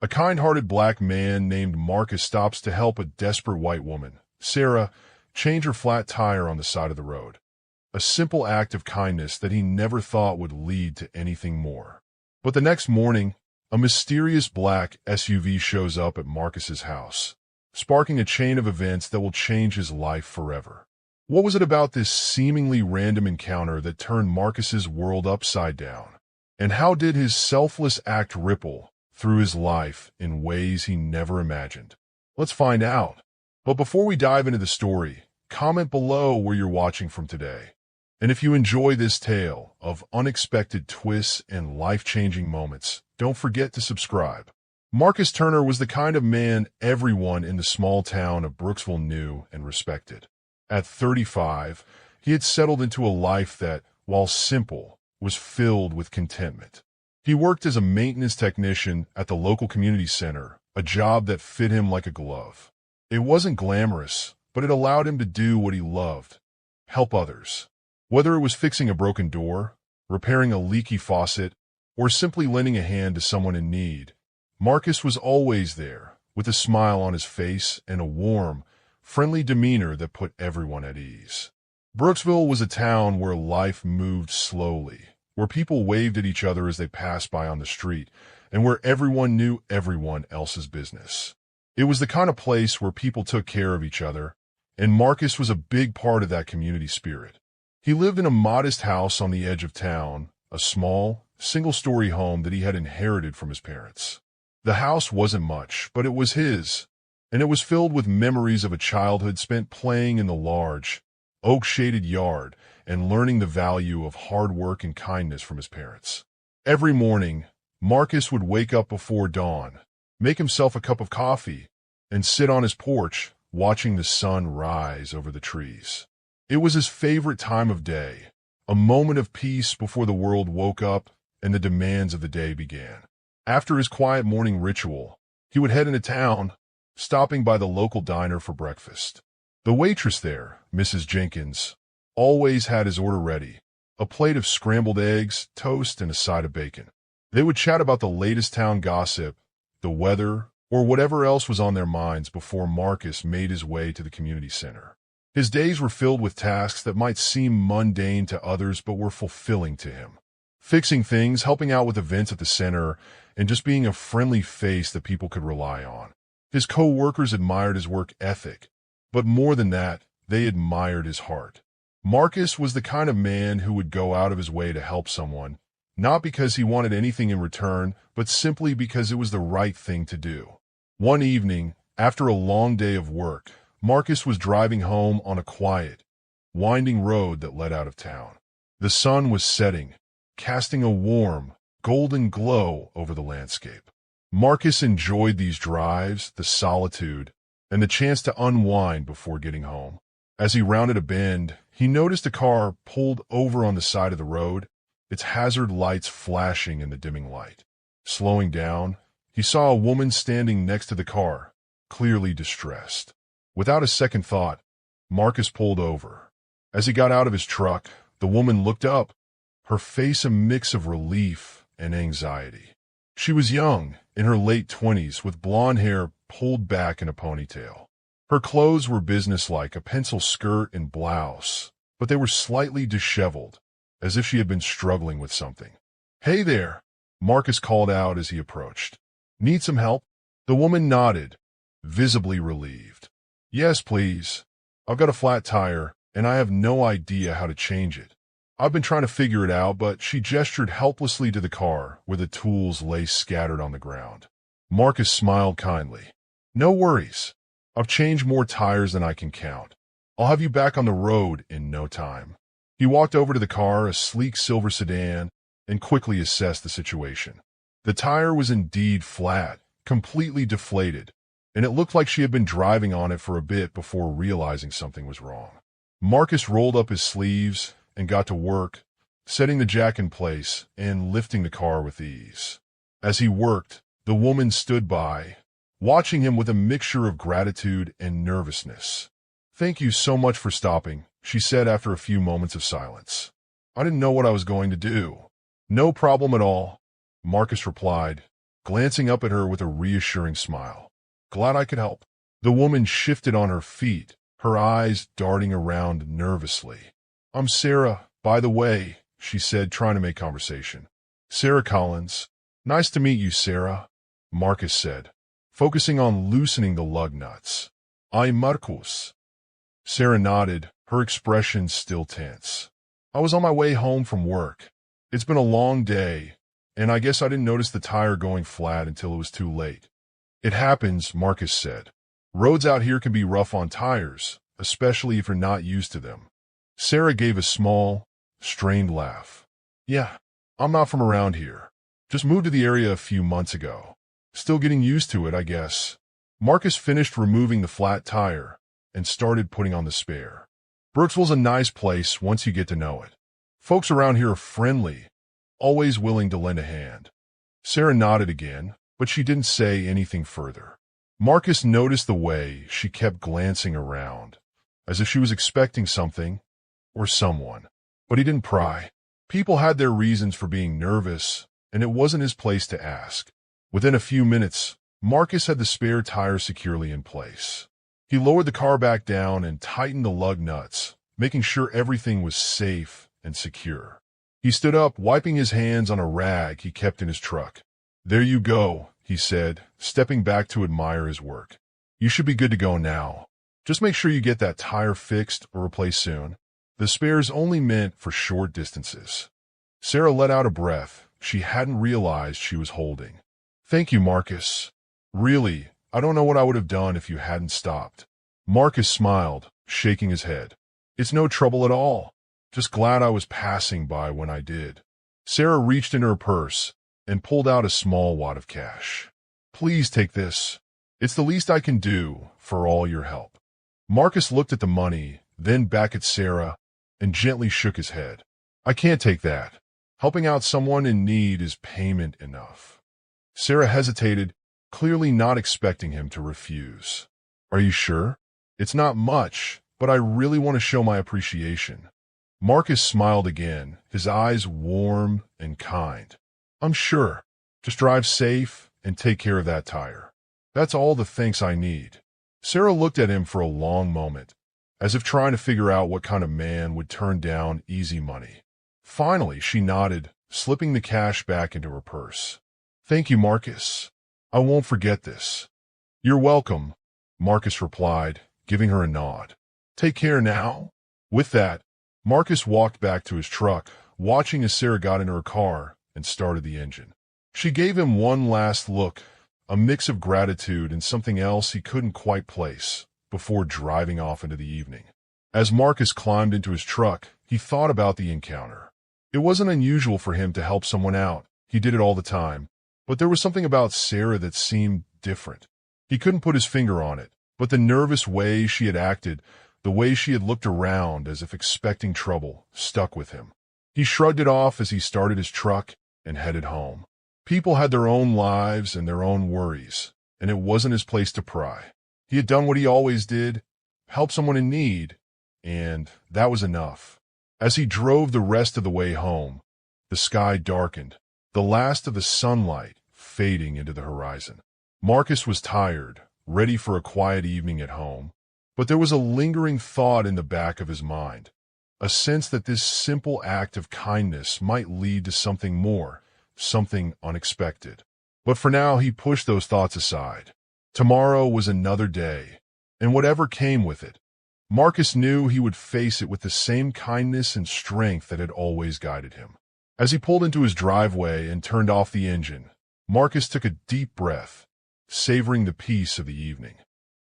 A kind-hearted black man named Marcus stops to help a desperate white woman, Sarah, change her flat tire on the side of the road. A simple act of kindness that he never thought would lead to anything more. But the next morning, a mysterious black SUV shows up at Marcus's house, sparking a chain of events that will change his life forever. What was it about this seemingly random encounter that turned Marcus's world upside down? And how did his selfless act ripple through his life in ways he never imagined? Let's find out. But before we dive into the story, comment below where you're watching from today. And if you enjoy this tale of unexpected twists and life-changing moments, don't forget to subscribe. Marcus Turner was the kind of man everyone in the small town of Brooksville knew and respected. At 35, he had settled into a life that, while simple, was filled with contentment. He worked as a maintenance technician at the local community center, a job that fit him like a glove. It wasn't glamorous, but it allowed him to do what he loved: help others. Whether it was fixing a broken door, repairing a leaky faucet, or simply lending a hand to someone in need, Marcus was always there, with a smile on his face and a warm, friendly demeanor that put everyone at ease. Brooksville was a town where life moved slowly, where people waved at each other as they passed by on the street, and where everyone knew everyone else's business. It was the kind of place where people took care of each other, and Marcus was a big part of that community spirit. He lived in a modest house on the edge of town, a small, single-story home that he had inherited from his parents. The house wasn't much, but it was his, and it was filled with memories of a childhood spent playing in the large, oak-shaded yard and learning the value of hard work and kindness from his parents. Every morning, Marcus would wake up before dawn, make himself a cup of coffee, and sit on his porch watching the sun rise over the trees. It was his favorite time of day, a moment of peace before the world woke up and the demands of the day began. After his quiet morning ritual, he would head into town, stopping by the local diner for breakfast. The waitress there, Mrs. Jenkins, always had his order ready: a plate of scrambled eggs, toast, and a side of bacon. They would chat about the latest town gossip, the weather, or whatever else was on their minds before Marcus made his way to the community center. His days were filled with tasks that might seem mundane to others but were fulfilling to him. Fixing things, helping out with events at the center, and just being a friendly face that people could rely on. His co-workers admired his work ethic, but more than that, they admired his heart. Marcus was the kind of man who would go out of his way to help someone, not because he wanted anything in return, but simply because it was the right thing to do. One evening, after a long day of work, Marcus was driving home on a quiet, winding road that led out of town. The sun was setting, casting a warm, golden glow over the landscape. Marcus enjoyed these drives, the solitude, and the chance to unwind before getting home. As he rounded a bend, he noticed a car pulled over on the side of the road, its hazard lights flashing in the dimming light. Slowing down, he saw a woman standing next to the car, clearly distressed. Without a second thought, Marcus pulled over. As he got out of his truck, the woman looked up, her face a mix of relief and anxiety. She was young, in her late 20s, with blonde hair pulled back in a ponytail. Her clothes were businesslike, a pencil skirt and blouse, but they were slightly disheveled, as if she had been struggling with something. "Hey there," Marcus called out as he approached. "Need some help?" The woman nodded, visibly relieved. "Yes, please. I've got a flat tire, and I have no idea how to change it. I've been trying to figure it out," but she gestured helplessly to the car, where the tools lay scattered on the ground. Marcus smiled kindly. "No worries. I've changed more tires than I can count. I'll have you back on the road in no time." He walked over to the car, a sleek silver sedan, and quickly assessed the situation. The tire was indeed flat, completely deflated, and it looked like she had been driving on it for a bit before realizing something was wrong. Marcus rolled up his sleeves and got to work, setting the jack in place and lifting the car with ease. As he worked, the woman stood by, watching him with a mixture of gratitude and nervousness. "Thank you so much for stopping," she said after a few moments of silence. "I didn't know what I was going to do." "No problem at all," Marcus replied, glancing up at her with a reassuring smile. "Glad I could help." The woman shifted on her feet, her eyes darting around nervously. "I'm Sarah, by the way," she said, trying to make conversation. "Sarah Collins." "Nice to meet you, Sarah," Marcus said, focusing on loosening the lug nuts. "I'm Marcus." Sarah nodded, her expression still tense. "I was on my way home from work. It's been a long day, and I guess I didn't notice the tire going flat until it was too late." "It happens," Marcus said. "Roads out here can be rough on tires, especially if you're not used to them." Sarah gave a small, strained laugh. "Yeah, I'm not from around here. Just moved to the area a few months ago. Still getting used to it, I guess." Marcus finished removing the flat tire and started putting on the spare. "Brooksville's a nice place once you get to know it. Folks around here are friendly, always willing to lend a hand." Sarah nodded again, but she didn't say anything further. Marcus noticed the way she kept glancing around, as if she was expecting something or someone, but he didn't pry. People had their reasons for being nervous, and it wasn't his place to ask. Within a few minutes, Marcus had the spare tire securely in place. He lowered the car back down and tightened the lug nuts, making sure everything was safe and secure. He stood up, wiping his hands on a rag he kept in his truck. "There you go," he said, stepping back to admire his work. "You should be good to go now. Just make sure you get that tire fixed or replaced soon. The spare's only meant for short distances." Sarah let out a breath she hadn't realized she was holding. "Thank you, Marcus. Really, I don't know what I would have done if you hadn't stopped." Marcus smiled, shaking his head. "It's no trouble at all. Just glad I was passing by when I did." Sarah reached into her purse and pulled out a small wad of cash. "Please take this. It's the least I can do for all your help." Marcus looked at the money, then back at Sarah, and gently shook his head. "I can't take that. Helping out someone in need is payment enough." Sarah hesitated, clearly not expecting him to refuse. "Are you sure? It's not much, but I really want to show my appreciation." Marcus smiled again, his eyes warm and kind. "I'm sure. Just drive safe and take care of that tire. That's all the thanks I need." Sarah looked at him for a long moment, as if trying to figure out what kind of man would turn down easy money. Finally, she nodded, slipping the cash back into her purse. "Thank you, Marcus. I won't forget this." "You're welcome," Marcus replied, giving her a nod. "Take care now." With that, Marcus walked back to his truck, watching as Sarah got into her car and started the engine. She gave him one last look, a mix of gratitude and something else he couldn't quite place, before driving off into the evening. As Marcus climbed into his truck, he thought about the encounter. It wasn't unusual for him to help someone out. He did it all the time. But there was something about Sarah that seemed different. He couldn't put his finger on it, but the nervous way she had acted, the way she had looked around as if expecting trouble, stuck with him. He shrugged it off as he started his truck and headed home. People had their own lives and their own worries, and it wasn't his place to pry. He had done what he always did, help someone in need, and that was enough. As he drove the rest of the way home, the sky darkened, the last of the sunlight fading into the horizon. Marcus was tired, ready for a quiet evening at home, but there was a lingering thought in the back of his mind, a sense that this simple act of kindness might lead to something more, something unexpected. But for now, he pushed those thoughts aside. Tomorrow was another day, and whatever came with it, Marcus knew he would face it with the same kindness and strength that had always guided him. As he pulled into his driveway and turned off the engine, Marcus took a deep breath, savoring the peace of the evening.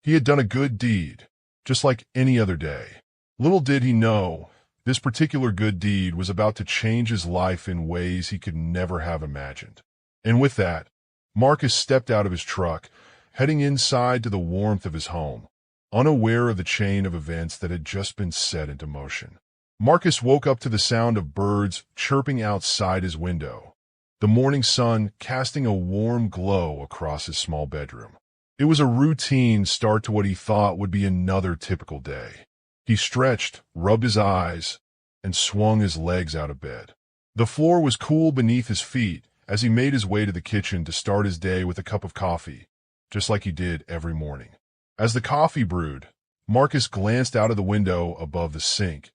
He had done a good deed, just like any other day. Little did he know, this particular good deed was about to change his life in ways he could never have imagined. And with that, Marcus stepped out of his truck, heading inside to the warmth of his home, unaware of the chain of events that had just been set into motion. Marcus woke up to the sound of birds chirping outside his window, the morning sun casting a warm glow across his small bedroom. It was a routine start to what he thought would be another typical day. He stretched, rubbed his eyes, and swung his legs out of bed. The floor was cool beneath his feet as he made his way to the kitchen to start his day with a cup of coffee, just like he did every morning. As the coffee brewed, Marcus glanced out of the window above the sink,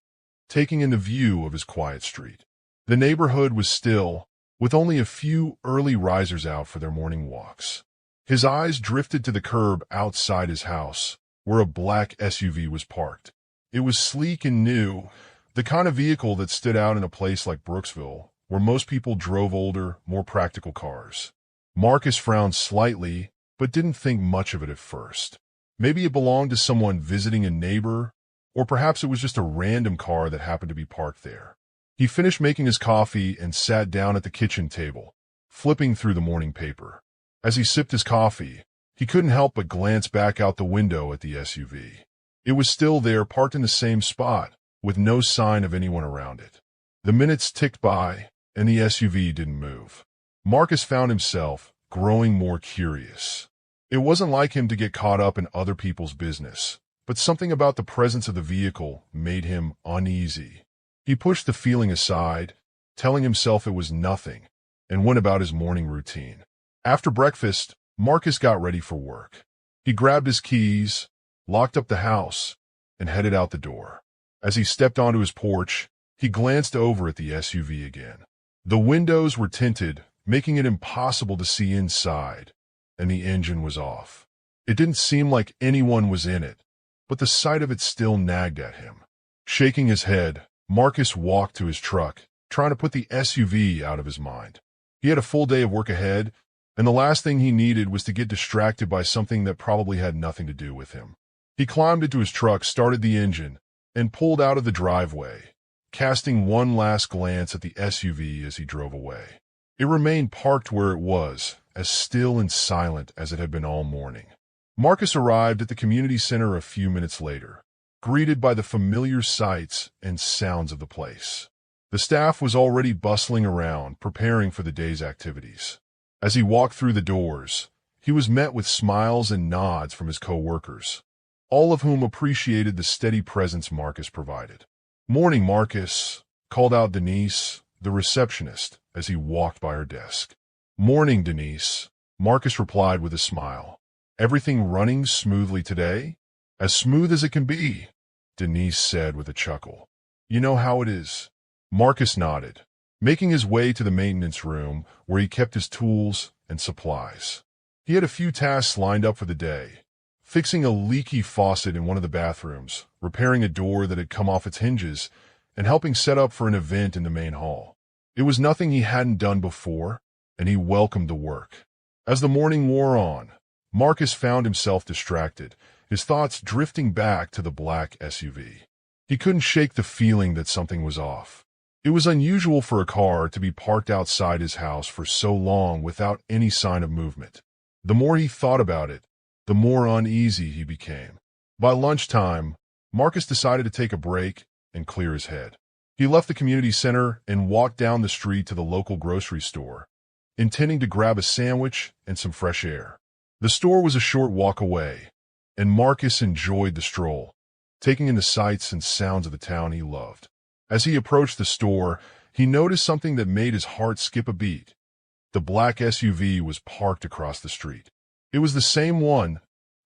taking in the view of his quiet street. The neighborhood was still, with only a few early risers out for their morning walks. His eyes drifted to the curb outside his house, where a black SUV was parked. It was sleek and new, the kind of vehicle that stood out in a place like Brooksville, where most people drove older, more practical cars. Marcus frowned slightly, but didn't think much of it at first. Maybe it belonged to someone visiting a neighbor, or perhaps it was just a random car that happened to be parked there. He finished making his coffee and sat down at the kitchen table, flipping through the morning paper. As he sipped his coffee, he couldn't help but glance back out the window at the SUV. It was still there, parked in the same spot, with no sign of anyone around it. The minutes ticked by, and the SUV didn't move. Marcus found himself growing more curious. It wasn't like him to get caught up in other people's business, but something about the presence of the vehicle made him uneasy. He pushed the feeling aside, telling himself it was nothing, and went about his morning routine. After breakfast, Marcus got ready for work. He grabbed his keys, locked up the house, and headed out the door. As he stepped onto his porch, he glanced over at the SUV again. The windows were tinted, making it impossible to see inside, and the engine was off. It didn't seem like anyone was in it, but the sight of it still nagged at him. Shaking his head, Marcus walked to his truck, trying to put the SUV out of his mind. He had a full day of work ahead, and the last thing he needed was to get distracted by something that probably had nothing to do with him. He climbed into his truck, started the engine, and pulled out of the driveway, casting one last glance at the SUV as he drove away. It remained parked where it was, as still and silent as it had been all morning. Marcus arrived at the community center a few minutes later, greeted by the familiar sights and sounds of the place. The staff was already bustling around, preparing for the day's activities. As he walked through the doors, he was met with smiles and nods from his co-workers, all of whom appreciated the steady presence Marcus provided. "Morning, Marcus," called out Denise, the receptionist, as he walked by her desk. "Morning, Denise," Marcus replied with a smile. "Everything running smoothly today?" "As smooth as it can be," Denise said with a chuckle. "You know how it is." Marcus nodded, making his way to the maintenance room where he kept his tools and supplies. He had a few tasks lined up for the day: fixing a leaky faucet in one of the bathrooms, repairing a door that had come off its hinges, and helping set up for an event in the main hall. It was nothing he hadn't done before, and he welcomed the work. As the morning wore on, Marcus found himself distracted, his thoughts drifting back to the black SUV. He couldn't shake the feeling that something was off. It was unusual for a car to be parked outside his house for so long without any sign of movement. The more he thought about it, the more uneasy he became. By lunchtime, Marcus decided to take a break and clear his head. He left the community center and walked down the street to the local grocery store, intending to grab a sandwich and some fresh air. The store was a short walk away, and Marcus enjoyed the stroll, taking in the sights and sounds of the town he loved. As he approached the store, he noticed something that made his heart skip a beat. The black SUV was parked across the street. It was the same one,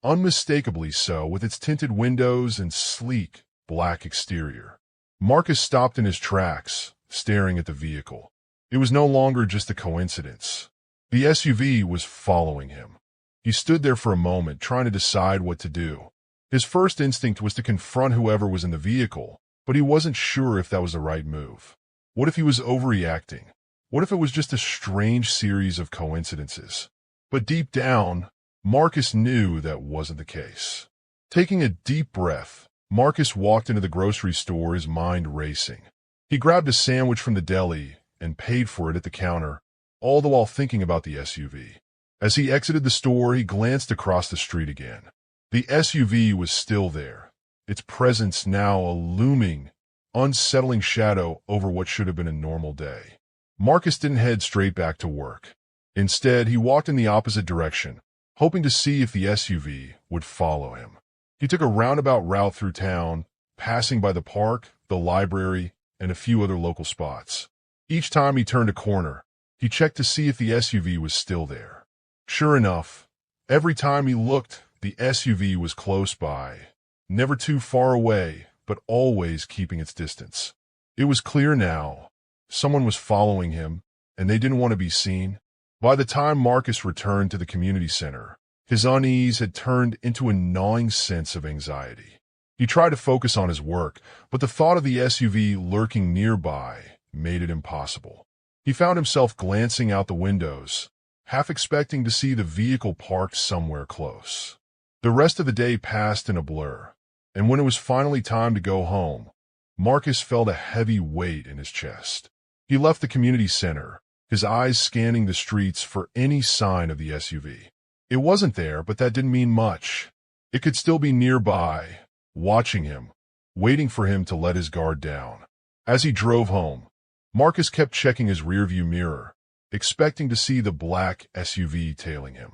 unmistakably so, with its tinted windows and sleek, black exterior. Marcus stopped in his tracks, staring at the vehicle. It was no longer just a coincidence. The SUV was following him. He stood there for a moment, trying to decide what to do. His first instinct was to confront whoever was in the vehicle, but he wasn't sure if that was the right move. What if he was overreacting? What if it was just a strange series of coincidences? But deep down, Marcus knew that wasn't the case. Taking a deep breath, Marcus walked into the grocery store, his mind racing. He grabbed a sandwich from the deli and paid for it at the counter, all the while thinking about the SUV. As he exited the store, he glanced across the street again. The SUV was still there, its presence now a looming, unsettling shadow over what should have been a normal day. Marcus didn't head straight back to work. Instead, he walked in the opposite direction, hoping to see if the SUV would follow him. He took a roundabout route through town, passing by the park, the library, and a few other local spots. Each time he turned a corner, He checked to see if the SUV was still there. Sure enough, every time he looked, the SUV was close by, never too far away, but always keeping its distance. It was clear now. Someone was following him, and they didn't want to be seen. By the time Marcus returned to the community center, his unease had turned into a gnawing sense of anxiety. He tried to focus on his work, but the thought of the SUV lurking nearby made it impossible. He found himself glancing out the windows, half expecting to see the vehicle parked somewhere close. The rest of the day passed in a blur, and when it was finally time to go home, Marcus felt a heavy weight in his chest. He left the community center, his eyes scanning the streets for any sign of the SUV. It wasn't there, but that didn't mean much. It could still be nearby, watching him, waiting for him to let his guard down. As he drove home, Marcus kept checking his rearview mirror, expecting to see the black SUV tailing him.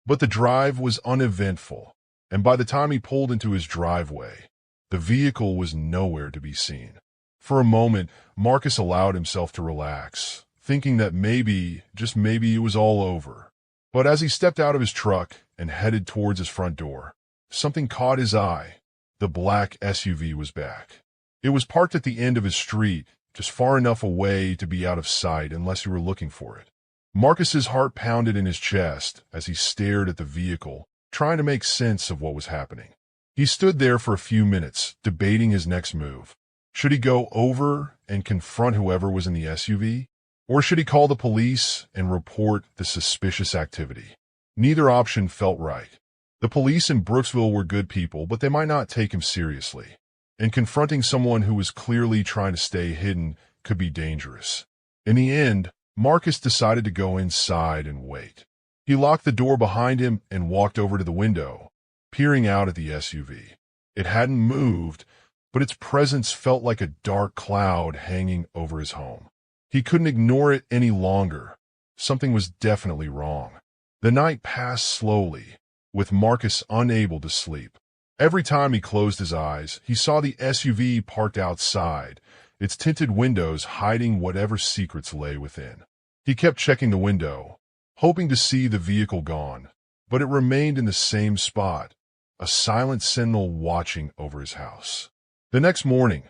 But the drive was uneventful, and by the time he pulled into his driveway, the vehicle was nowhere to be seen. For a moment, Marcus allowed himself to relax, thinking that maybe, just maybe, it was all over. But as he stepped out of his truck and headed towards his front door, something caught his eye. The black SUV was back. It was parked at the end of his street, just far enough away to be out of sight unless you were looking for it. Marcus's heart pounded in his chest as he stared at the vehicle, trying to make sense of what was happening. He stood there for a few minutes, debating his next move. Should he go over and confront whoever was in the SUV? Or should he call the police and report the suspicious activity? Neither option felt right. The police in Brooksville were good people, but they might not take him seriously. And confronting someone who was clearly trying to stay hidden could be dangerous. In the end, Marcus decided to go inside and wait. He locked the door behind him and walked over to the window, peering out at the SUV. It hadn't moved, but its presence felt like a dark cloud hanging over his home. He couldn't ignore it any longer. Something was definitely wrong. The night passed slowly, with Marcus unable to sleep. Every time he closed his eyes, he saw the SUV parked outside, its tinted windows hiding whatever secrets lay within. He kept checking the window, hoping to see the vehicle gone, but it remained in the same spot, a silent sentinel watching over his house. The next morning,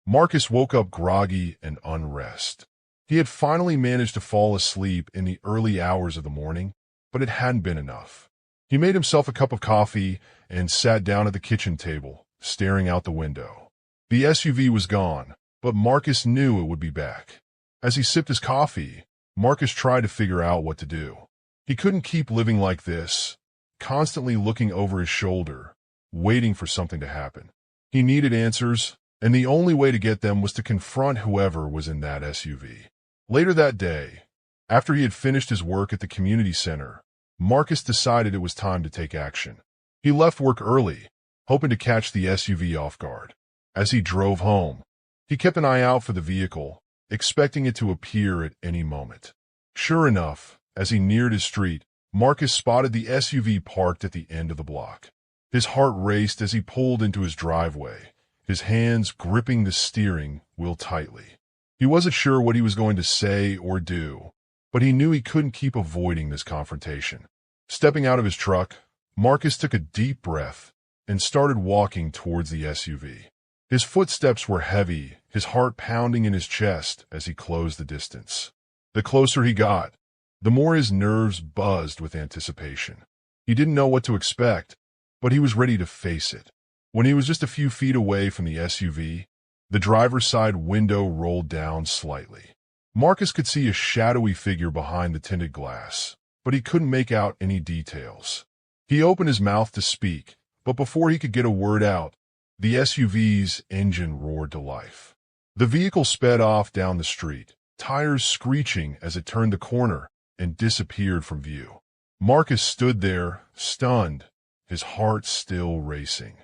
Marcus woke up groggy and unrest. He had finally managed to fall asleep in the early hours of the morning, but it hadn't been enough. He made himself a cup of coffee and sat down at the kitchen table, staring out the window. The SUV was gone, but Marcus knew it would be back. As he sipped his coffee, Marcus tried to figure out what to do. He couldn't keep living like this, constantly looking over his shoulder, waiting for something to happen. He needed answers, and the only way to get them was to confront whoever was in that SUV. Later that day, after he had finished his work at the community center, Marcus decided it was time to take action. He left work early, hoping to catch the SUV off guard. As he drove home, he kept an eye out for the vehicle, expecting it to appear at any moment. Sure enough, as he neared his street, Marcus spotted the SUV parked at the end of the block. His heart raced as he pulled into his driveway, his hands gripping the steering wheel tightly. He wasn't sure what he was going to say or do, but he knew he couldn't keep avoiding this confrontation. Stepping out of his truck, Marcus took a deep breath and started walking towards the SUV. His footsteps were heavy, his heart pounding in his chest as he closed the distance. The closer he got, the more his nerves buzzed with anticipation. He didn't know what to expect, but he was ready to face it. When he was just a few feet away from the SUV, the driver's side window rolled down slightly. Marcus could see a shadowy figure behind the tinted glass, but he couldn't make out any details. He opened his mouth to speak, but before he could get a word out, the SUV's engine roared to life. The vehicle sped off down the street, tires screeching as it turned the corner and disappeared from view. Marcus stood there, stunned, his heart still racing.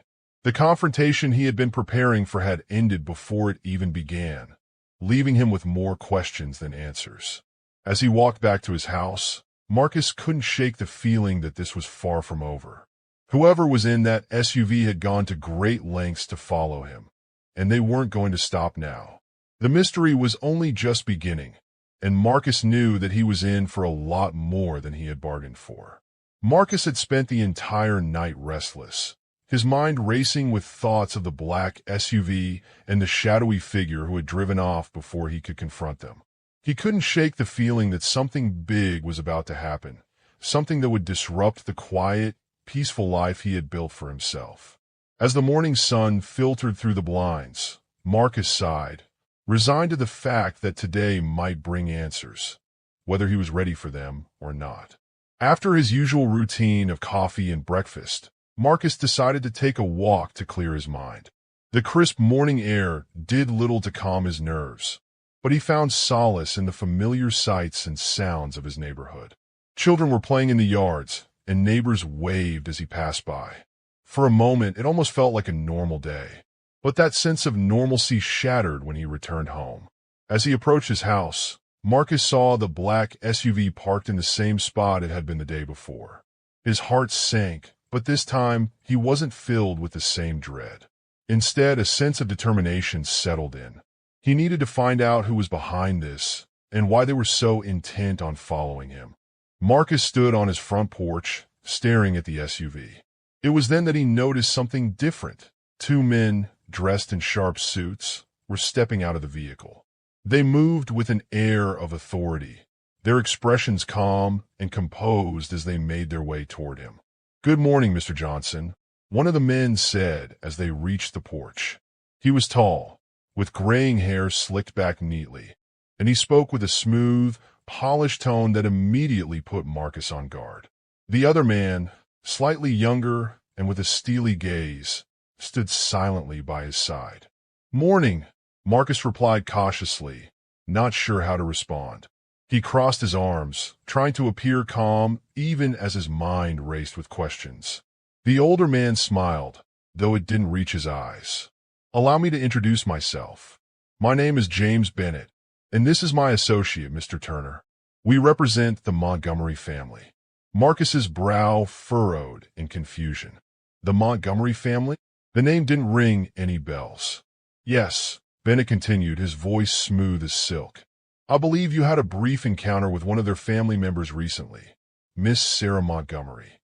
The confrontation he had been preparing for had ended before it even began, leaving him with more questions than answers. As he walked back to his house, Marcus couldn't shake the feeling that this was far from over. Whoever was in that SUV had gone to great lengths to follow him, and they weren't going to stop now. The mystery was only just beginning, and Marcus knew that he was in for a lot more than he had bargained for. Marcus had spent the entire night restless, his mind racing with thoughts of the black SUV and the shadowy figure who had driven off before he could confront them. He couldn't shake the feeling that something big was about to happen, something that would disrupt the quiet, peaceful life he had built for himself. As the morning sun filtered through the blinds, Marcus sighed, resigned to the fact that today might bring answers, whether he was ready for them or not. After his usual routine of coffee and breakfast, Marcus decided to take a walk to clear his mind. The crisp morning air did little to calm his nerves, but he found solace in the familiar sights and sounds of his neighborhood. Children were playing in the yards, and neighbors waved as he passed by. For a moment, it almost felt like a normal day, but that sense of normalcy shattered when he returned home. As he approached his house, Marcus saw the black SUV parked in the same spot it had been the day before. His heart sank, but this time he wasn't filled with the same dread. Instead, a sense of determination settled in. He needed to find out who was behind this and why they were so intent on following him. Marcus stood on his front porch, staring at the SUV. It was then that he noticed something different. Two men, dressed in sharp suits, were stepping out of the vehicle. They moved with an air of authority, their expressions calm and composed as they made their way toward him. "Good morning, Mr. Johnson," one of the men said as they reached the porch. He was tall, with graying hair slicked back neatly, and he spoke with a smooth, polished tone that immediately put Marcus on guard. The other man, slightly younger and with a steely gaze, stood silently by his side. "Morning," Marcus replied cautiously, not sure how to respond. He crossed his arms, trying to appear calm even as his mind raced with questions. The older man smiled, though it didn't reach his eyes. "Allow me to introduce myself. My name is James Bennett, and this is my associate, Mr. Turner. We represent the Montgomery family." Marcus's brow furrowed in confusion. The Montgomery family? The name didn't ring any bells. "Yes," Bennett continued, his voice smooth as silk. "I believe you had a brief encounter with one of their family members recently, Miss Sarah Montgomery."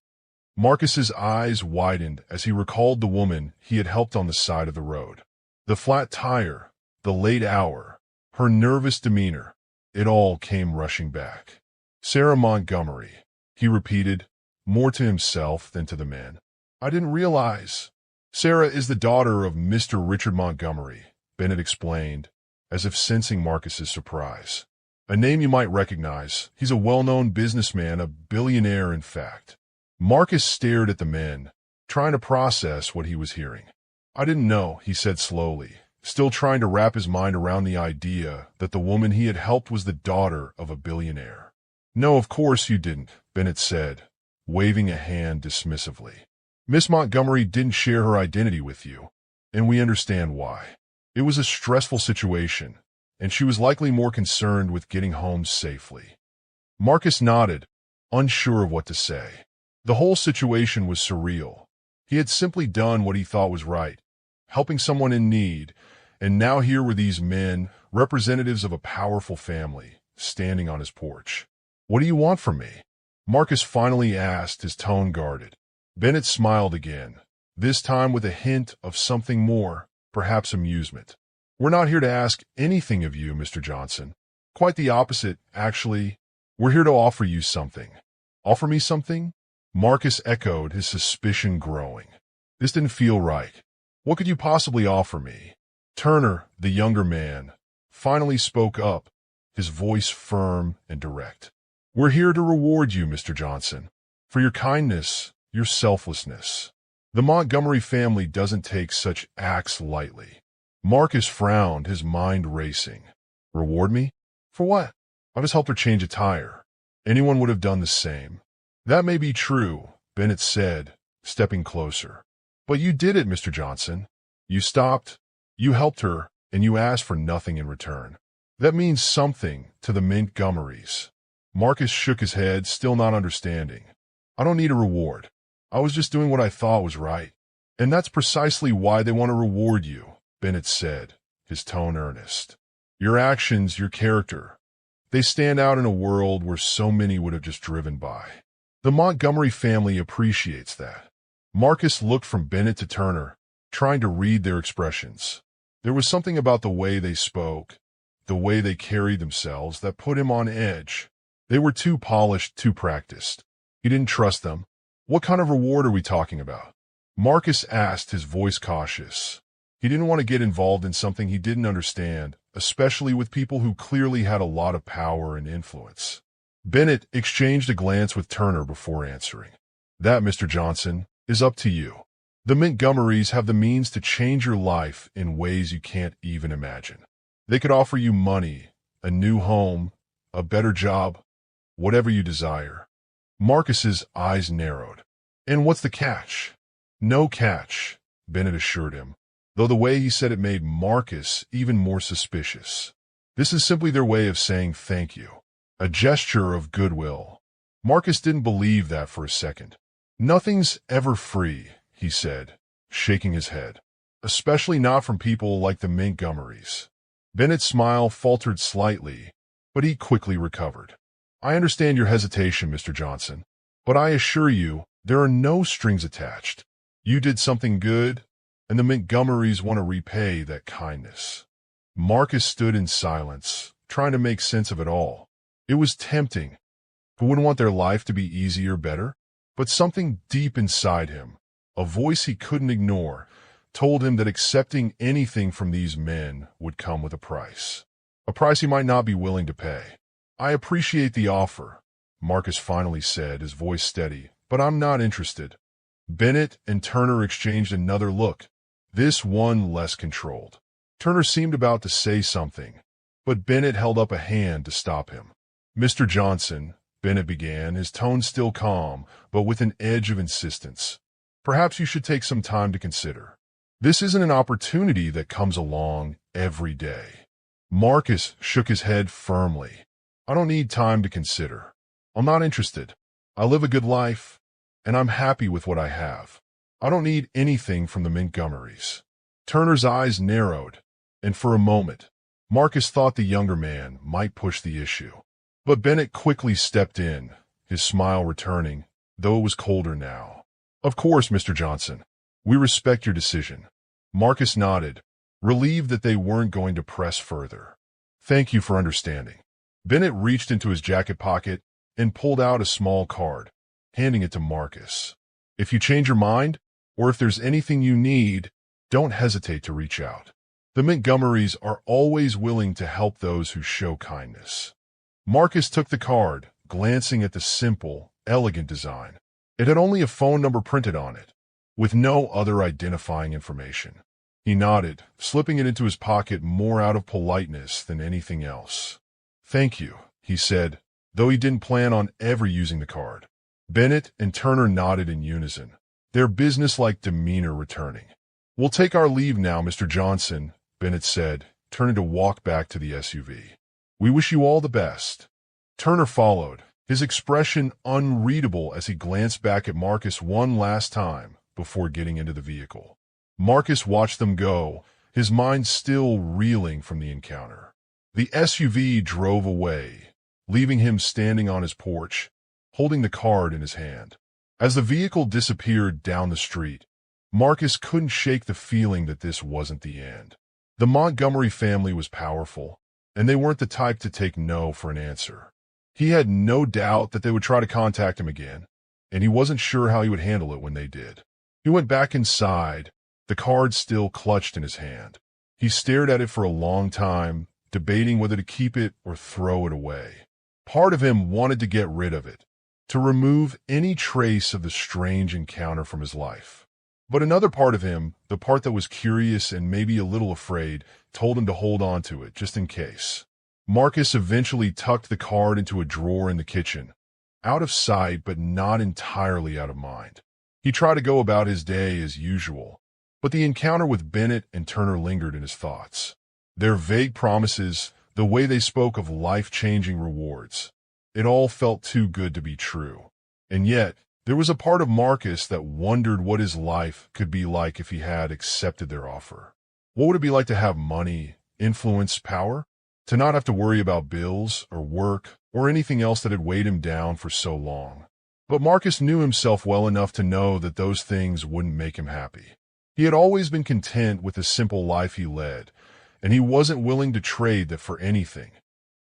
Marcus's eyes widened as he recalled the woman he had helped on the side of the road. The flat tire, the late hour, her nervous demeanor, it all came rushing back. "Sarah Montgomery," he repeated, more to himself than to the men. "I didn't realize." "Sarah is the daughter of Mr. Richard Montgomery," Bennett explained, as if sensing Marcus's surprise. "A name you might recognize. He's a well-known businessman, a billionaire in fact." Marcus stared at the men, trying to process what he was hearing. "I didn't know," he said slowly, still trying to wrap his mind around the idea that the woman he had helped was the daughter of a billionaire. "No, of course you didn't," Bennett said, waving a hand dismissively. "Miss Montgomery didn't share her identity with you, and we understand why. It was a stressful situation, and she was likely more concerned with getting home safely." Marcus nodded, unsure of what to say. The whole situation was surreal. He had simply done what he thought was right, helping someone in need, and now here were these men, representatives of a powerful family, standing on his porch. "What do you want from me?" Marcus finally asked, his tone guarded. Bennett smiled again, this time with a hint of something more, perhaps amusement. "We're not here to ask anything of you, Mr. Johnson. Quite the opposite, actually. We're here to offer you something." "Offer me something?" Marcus echoed, his suspicion growing. This didn't feel right. "What could you possibly offer me?" Turner, the younger man, finally spoke up, his voice firm and direct. "We're here to reward you, Mr. Johnson, for your kindness, your selflessness. The Montgomery family doesn't take such acts lightly." Marcus frowned, his mind racing. "Reward me? For what? I just helped her change a tire. Anyone would have done the same." "That may be true," Bennett said, stepping closer. "But you did it, Mr. Johnson. You stopped, you helped her, and you asked for nothing in return. That means something to the Montgomerys." Marcus shook his head, still not understanding. "I don't need a reward. I was just doing what I thought was right." "And that's precisely why they want to reward you," Bennett said, his tone earnest. "Your actions, your character. They stand out in a world where so many would have just driven by. The Montgomery family appreciates that. Marcus looked from Bennett to Turner, trying to read their expressions. There was something about the way they spoke, the way they carried themselves, that put him on edge. They were too polished, too practiced. He didn't trust them. "What kind of reward are we talking about?" Marcus asked, his voice cautious. He didn't want to get involved in something he didn't understand, especially with people who clearly had a lot of power and influence. Bennett exchanged a glance with Turner before answering. "That, Mr. Johnson, is up to you. The Montgomerys have the means to change your life in ways you can't even imagine. They could offer you money, a new home, a better job, whatever you desire." Marcus's eyes narrowed. "And what's the catch?" "No catch," Bennett assured him, though the way he said it made Marcus even more suspicious. "This is simply their way of saying thank you. A gesture of goodwill." Marcus didn't believe that for a second. "Nothing's ever free," he said, shaking his head. "Especially not from people like the Montgomerys." Bennett's smile faltered slightly, but he quickly recovered. "I understand your hesitation, Mr. Johnson, but I assure you there are no strings attached. You did something good, and the Montgomerys want to repay that kindness." Marcus stood in silence, trying to make sense of it all. It was tempting. Who wouldn't want their life to be easier, better? But something deep inside him, a voice he couldn't ignore, told him that accepting anything from these men would come with a price he might not be willing to pay. "I appreciate the offer," Marcus finally said, his voice steady, "but I'm not interested." Bennett and Turner exchanged another look, this one less controlled. Turner seemed about to say something, but Bennett held up a hand to stop him. "Mr. Johnson," Bennett began, his tone still calm, but with an edge of insistence, "perhaps you should take some time to consider. This isn't an opportunity that comes along every day." Marcus shook his head firmly. "I don't need time to consider. I'm not interested. I live a good life, and I'm happy with what I have. I don't need anything from the Montgomerys." Turner's eyes narrowed, and for a moment, Marcus thought the younger man might push the issue. But Bennett quickly stepped in, his smile returning, though it was colder now. "Of course, Mr. Johnson. We respect your decision." Marcus nodded, relieved that they weren't going to press further. "Thank you for understanding." Bennett reached into his jacket pocket and pulled out a small card, handing it to Marcus. "If you change your mind, or if there's anything you need, don't hesitate to reach out. The Montgomerys are always willing to help those who show kindness." Marcus took the card, glancing at the simple, elegant design. It had only a phone number printed on it, with no other identifying information. He nodded, slipping it into his pocket more out of politeness than anything else. "Thank you," he said, though he didn't plan on ever using the card. Bennett and Turner nodded in unison, their businesslike demeanor returning. "We'll take our leave now, Mr. Johnson," Bennett said, turning to walk back to the SUV. "We wish you all the best." Turner followed, his expression unreadable as he glanced back at Marcus one last time before getting into the vehicle. Marcus watched them go, his mind still reeling from the encounter. The SUV drove away, leaving him standing on his porch, holding the card in his hand. As the vehicle disappeared down the street, Marcus couldn't shake the feeling that this wasn't the end. The Montgomery family was powerful, and they weren't the type to take no for an answer. He had no doubt that they would try to contact him again, and he wasn't sure how he would handle it when they did. He went back inside, the card still clutched in his hand. He stared at it for a long time, debating whether to keep it or throw it away. Part of him wanted to get rid of it, to remove any trace of the strange encounter from his life. But another part of him, the part that was curious and maybe a little afraid, told him to hold on to it, just in case. Marcus eventually tucked the card into a drawer in the kitchen, out of sight but not entirely out of mind. He tried to go about his day as usual, but the encounter with Bennett and Turner lingered in his thoughts. Their vague promises, the way they spoke of life-changing rewards, it all felt too good to be true. And yet, there was a part of Marcus that wondered what his life could be like if he had accepted their offer. What would it be like to have money, influence, power? to not have to worry about bills or work or anything else that had weighed him down for so long. But Marcus knew himself well enough to know that those things wouldn't make him happy. He had always been content with the simple life he led, and he wasn't willing to trade that for anything,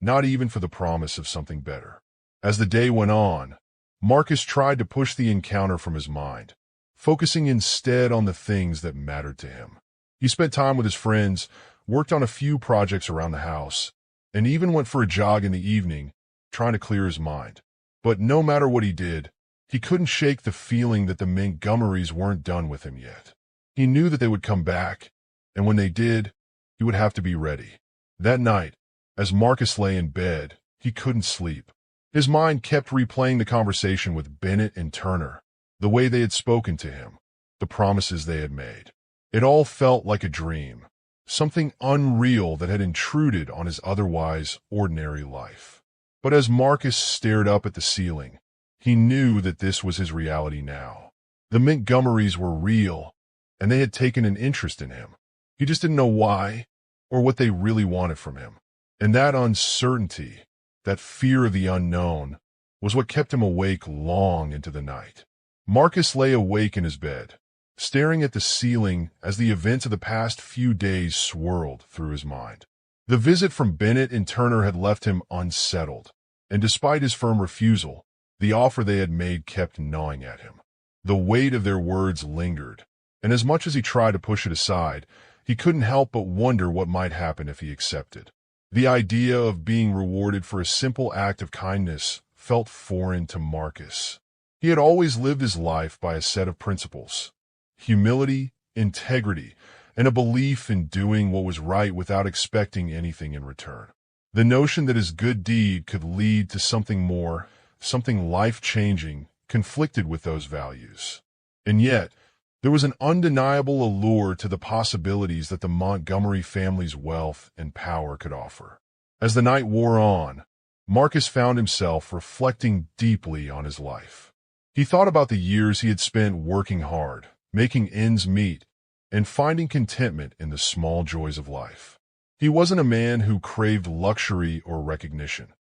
not even for the promise of something better. As the day went on, Marcus tried to push the encounter from his mind, focusing instead on the things that mattered to him. He spent time with his friends, worked on a few projects around the house, and even went for a jog in the evening, trying to clear his mind. But no matter what he did, he couldn't shake the feeling that the Montgomerys weren't done with him yet. He knew that they would come back, and when they did, he would have to be ready. That night, as Marcus lay in bed, he couldn't sleep. His mind kept replaying the conversation with Bennett and Turner, the way they had spoken to him, the promises they had made. It all felt like a dream, something unreal that had intruded on his otherwise ordinary life. But as Marcus stared up at the ceiling, he knew that this was his reality now. The Montgomerys were real, and they had taken an interest in him. He just didn't know why or what they really wanted from him. And that uncertainty, that fear of the unknown, was what kept him awake long into the night. Marcus lay awake in his bed, staring at the ceiling as the events of the past few days swirled through his mind. The visit from Bennett and Turner had left him unsettled, and despite his firm refusal, the offer they had made kept gnawing at him. The weight of their words lingered, and as much as he tried to push it aside, he couldn't help but wonder what might happen if he accepted. The idea of being rewarded for a simple act of kindness felt foreign to Marcus. He had always lived his life by a set of principles: humility, integrity, and a belief in doing what was right without expecting anything in return. The notion that his good deed could lead to something more, something life-changing, conflicted with those values. And yet, there was an undeniable allure to the possibilities that the Montgomery family's wealth and power could offer. As the night wore on, Marcus found himself reflecting deeply on his life. He thought about the years he had spent working hard, making ends meet, and finding contentment in the small joys of life. He wasn't a man who craved luxury or recognition.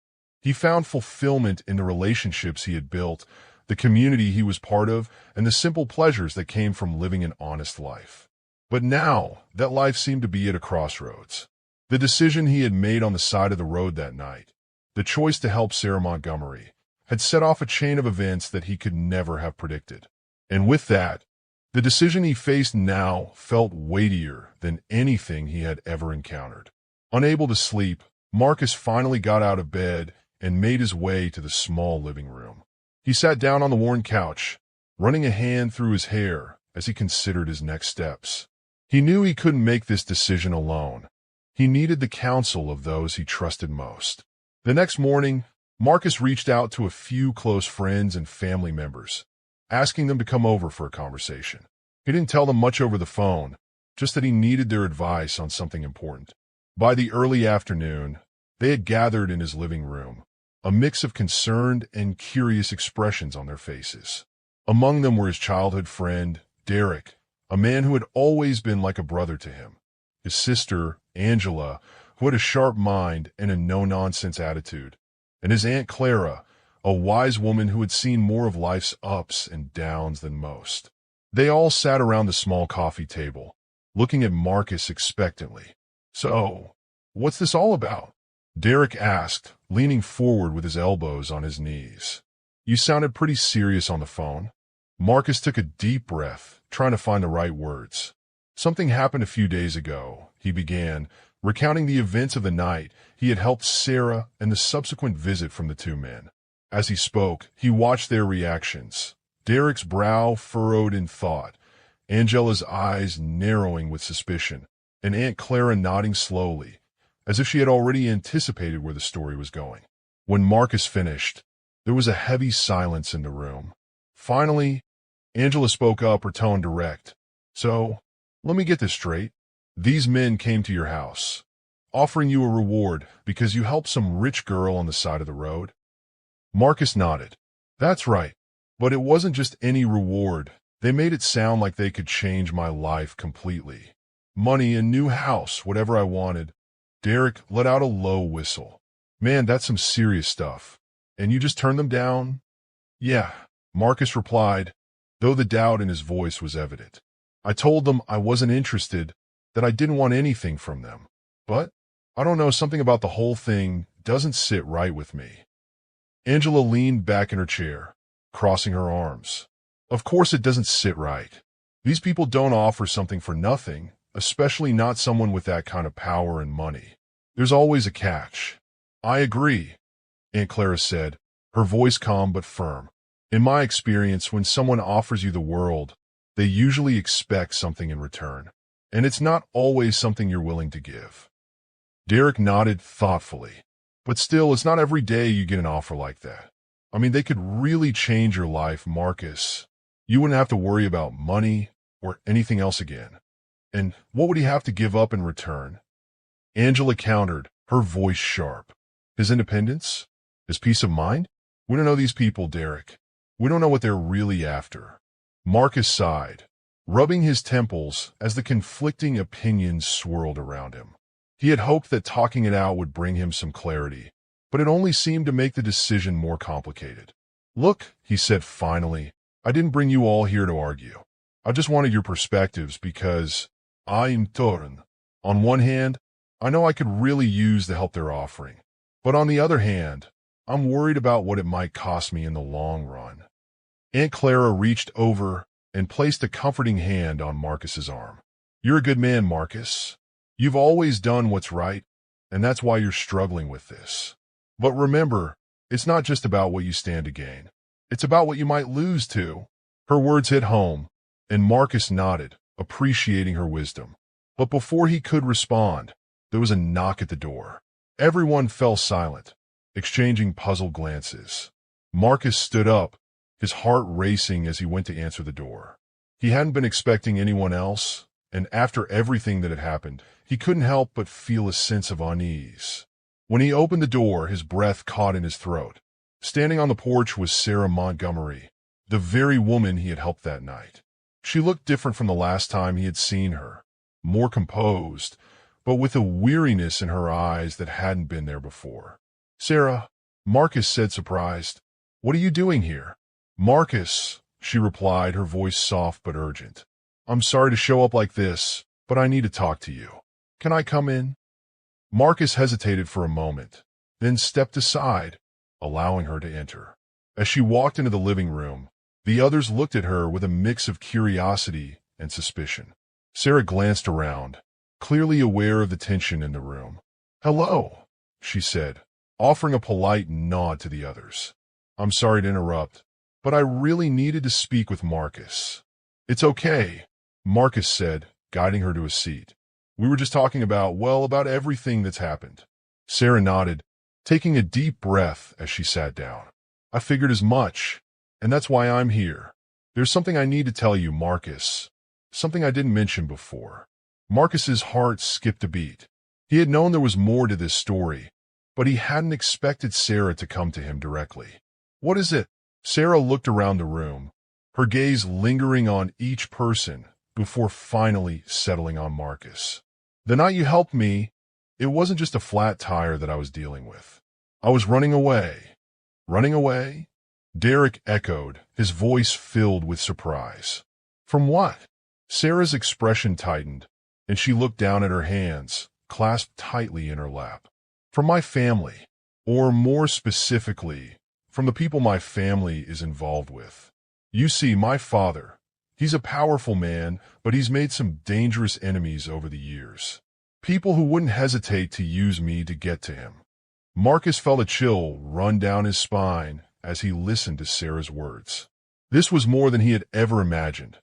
He found fulfillment in the relationships he had built, the community he was part of, and the simple pleasures that came from living an honest life. But now, that life seemed to be at a crossroads. The decision he had made on the side of the road that night, the choice to help Sarah Montgomery, had set off a chain of events that he could never have predicted. And with that, the decision he faced now felt weightier than anything he had ever encountered. Unable to sleep, Marcus finally got out of bed and made his way to the small living room. He sat down on the worn couch, running a hand through his hair as he considered his next steps. He knew he couldn't make this decision alone. He needed the counsel of those he trusted most. The next morning, Marcus reached out to a few close friends and family members, asking them to come over for a conversation. He didn't tell them much over the phone, just that he needed their advice on something important. By the early afternoon, they had gathered in his living room, a mix of concerned and curious expressions on their faces. Among them were his childhood friend, Derek, a man who had always been like a brother to him, his sister, Angela, who had a sharp mind and a no-nonsense attitude, and his Aunt Clara, a wise woman who had seen more of life's ups and downs than most. They all sat around the small coffee table, looking at Marcus expectantly. "So, what's this all about?" Derek asked, leaning forward with his elbows on his knees. "You sounded pretty serious on the phone." Marcus took a deep breath, trying to find the right words. "Something happened a few days ago," he began, recounting the events of the night he had helped Sarah and the subsequent visit from the two men. As he spoke, he watched their reactions. Derek's brow furrowed in thought, Angela's eyes narrowing with suspicion, and Aunt Clara nodding slowly, as if she had already anticipated where the story was going. When Marcus finished, there was a heavy silence in the room. Finally, Angela spoke up, her tone direct. "So, let me get this straight. These men came to your house, offering you a reward because you helped some rich girl on the side of the road?" Marcus nodded. "That's right. But it wasn't just any reward. They made it sound like they could change my life completely. Money, a new house, whatever I wanted. Derek let out a low whistle. Man, that's some serious stuff. And you just turned them down? Yeah, Marcus replied, though the doubt in his voice was evident. I told them I wasn't interested, that I didn't want anything from them. But, I don't know, something about the whole thing doesn't sit right with me. Angela leaned back in her chair, crossing her arms. Of course it doesn't sit right. These people don't offer something for nothing, especially not someone with that kind of power and money. There's always a catch. I agree, Aunt Clara said, her voice calm but firm. In my experience, when someone offers you the world, they usually expect something in return, and it's not always something you're willing to give. Derek nodded thoughtfully. But still, it's not every day you get an offer like that. I mean, they could really change your life, Marcus. You wouldn't have to worry about money or anything else again. And what would he have to give up in return? Angela countered, her voice sharp. His independence? His peace of mind? We don't know these people, Derek. We don't know what they're really after. Marcus sighed, rubbing his temples as the conflicting opinions swirled around him. He had hoped that talking it out would bring him some clarity, but it only seemed to make the decision more complicated. Look, he said finally, I didn't bring you all here to argue. I just wanted your perspectives because I'm torn. On one hand, I know I could really use the help they're offering, but on the other hand, I'm worried about what it might cost me in the long run. Aunt Clara reached over and placed a comforting hand on Marcus's arm. You're a good man, Marcus. You've always done what's right, and that's why you're struggling with this. But remember, it's not just about what you stand to gain. It's about what you might lose too. Her words hit home, and Marcus nodded, appreciating her wisdom. But before he could respond, there was a knock at the door. Everyone fell silent, exchanging puzzled glances. Marcus stood up, his heart racing as he went to answer the door. He hadn't been expecting anyone else, and after everything that had happened, he couldn't help but feel a sense of unease. When he opened the door, his breath caught in his throat. Standing on the porch was Sarah Montgomery, the very woman he had helped that night. She looked different from the last time he had seen her, more composed, but with a weariness in her eyes that hadn't been there before. Sarah, Marcus said, surprised. What are you doing here? Marcus, she replied, her voice soft but urgent. I'm sorry to show up like this, but I need to talk to you. Can I come in? Marcus hesitated for a moment, then stepped aside, allowing her to enter. As she walked into the living room, the others looked at her with a mix of curiosity and suspicion. Sarah glanced around, clearly aware of the tension in the room. Hello, she said, offering a polite nod to the others. I'm sorry to interrupt, but I really needed to speak with Marcus. It's okay, Marcus said, guiding her to a seat. We were just talking about everything that's happened. Sarah nodded, taking a deep breath as she sat down. I figured as much, and that's why I'm here. There's something I need to tell you, Marcus. Something I didn't mention before. Marcus's heart skipped a beat. He had known there was more to this story, but he hadn't expected Sarah to come to him directly. What is it? Sarah looked around the room, her gaze lingering on each person before finally settling on Marcus. The night you helped me, it wasn't just a flat tire that I was dealing with. I was running away. Running away? Derek echoed, his voice filled with surprise. From what? Sarah's expression tightened, and she looked down at her hands, clasped tightly in her lap. From my family, or more specifically, from the people my family is involved with. You see, my father, he's a powerful man, but he's made some dangerous enemies over the years. People who wouldn't hesitate to use me to get to him. Marcus felt a chill run down his spine as he listened to Sarah's words. This was more than he had ever imagined,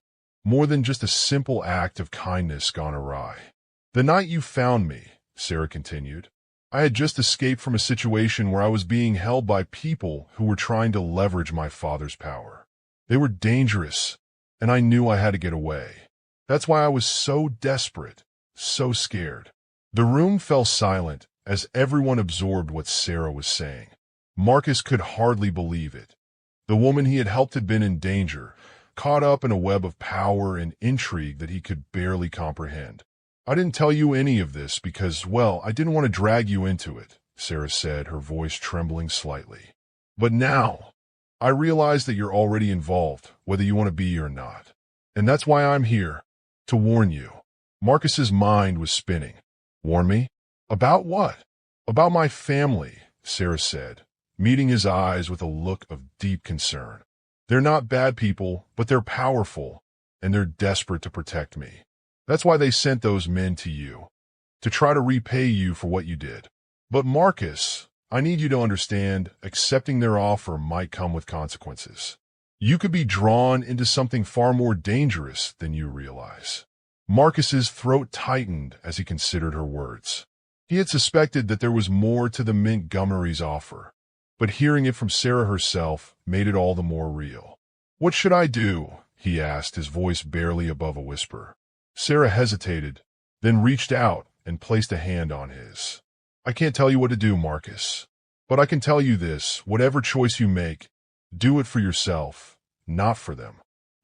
more than just a simple act of kindness gone awry. The night you found me, Sarah continued, I had just escaped from a situation where I was being held by people who were trying to leverage my father's power. They were dangerous, and I knew I had to get away. That's why I was so desperate, so scared. The room fell silent as everyone absorbed what Sarah was saying. Marcus could hardly believe it. The woman he had helped had been in danger, caught up in a web of power and intrigue that he could barely comprehend. I didn't tell you any of this because, well, I didn't want to drag you into it, Sarah said, her voice trembling slightly. But now, I realize that you're already involved, whether you want to be or not. And that's why I'm here, to warn you. Marcus's mind was spinning. Warn me? About what? About my family, Sarah said, meeting his eyes with a look of deep concern. They're not bad people, but they're powerful, and they're desperate to protect me. That's why they sent those men to you, to try to repay you for what you did. But Marcus, I need you to understand, accepting their offer might come with consequences. You could be drawn into something far more dangerous than you realize. Marcus's throat tightened as he considered her words. He had suspected that there was more to the Montgomery's offer, but hearing it from Sarah herself made it all the more real. What should I do? He asked, his voice barely above a whisper. Sarah hesitated, then reached out and placed a hand on his. I can't tell you what to do, Marcus, but I can tell you this, whatever choice you make, do it for yourself, not for them.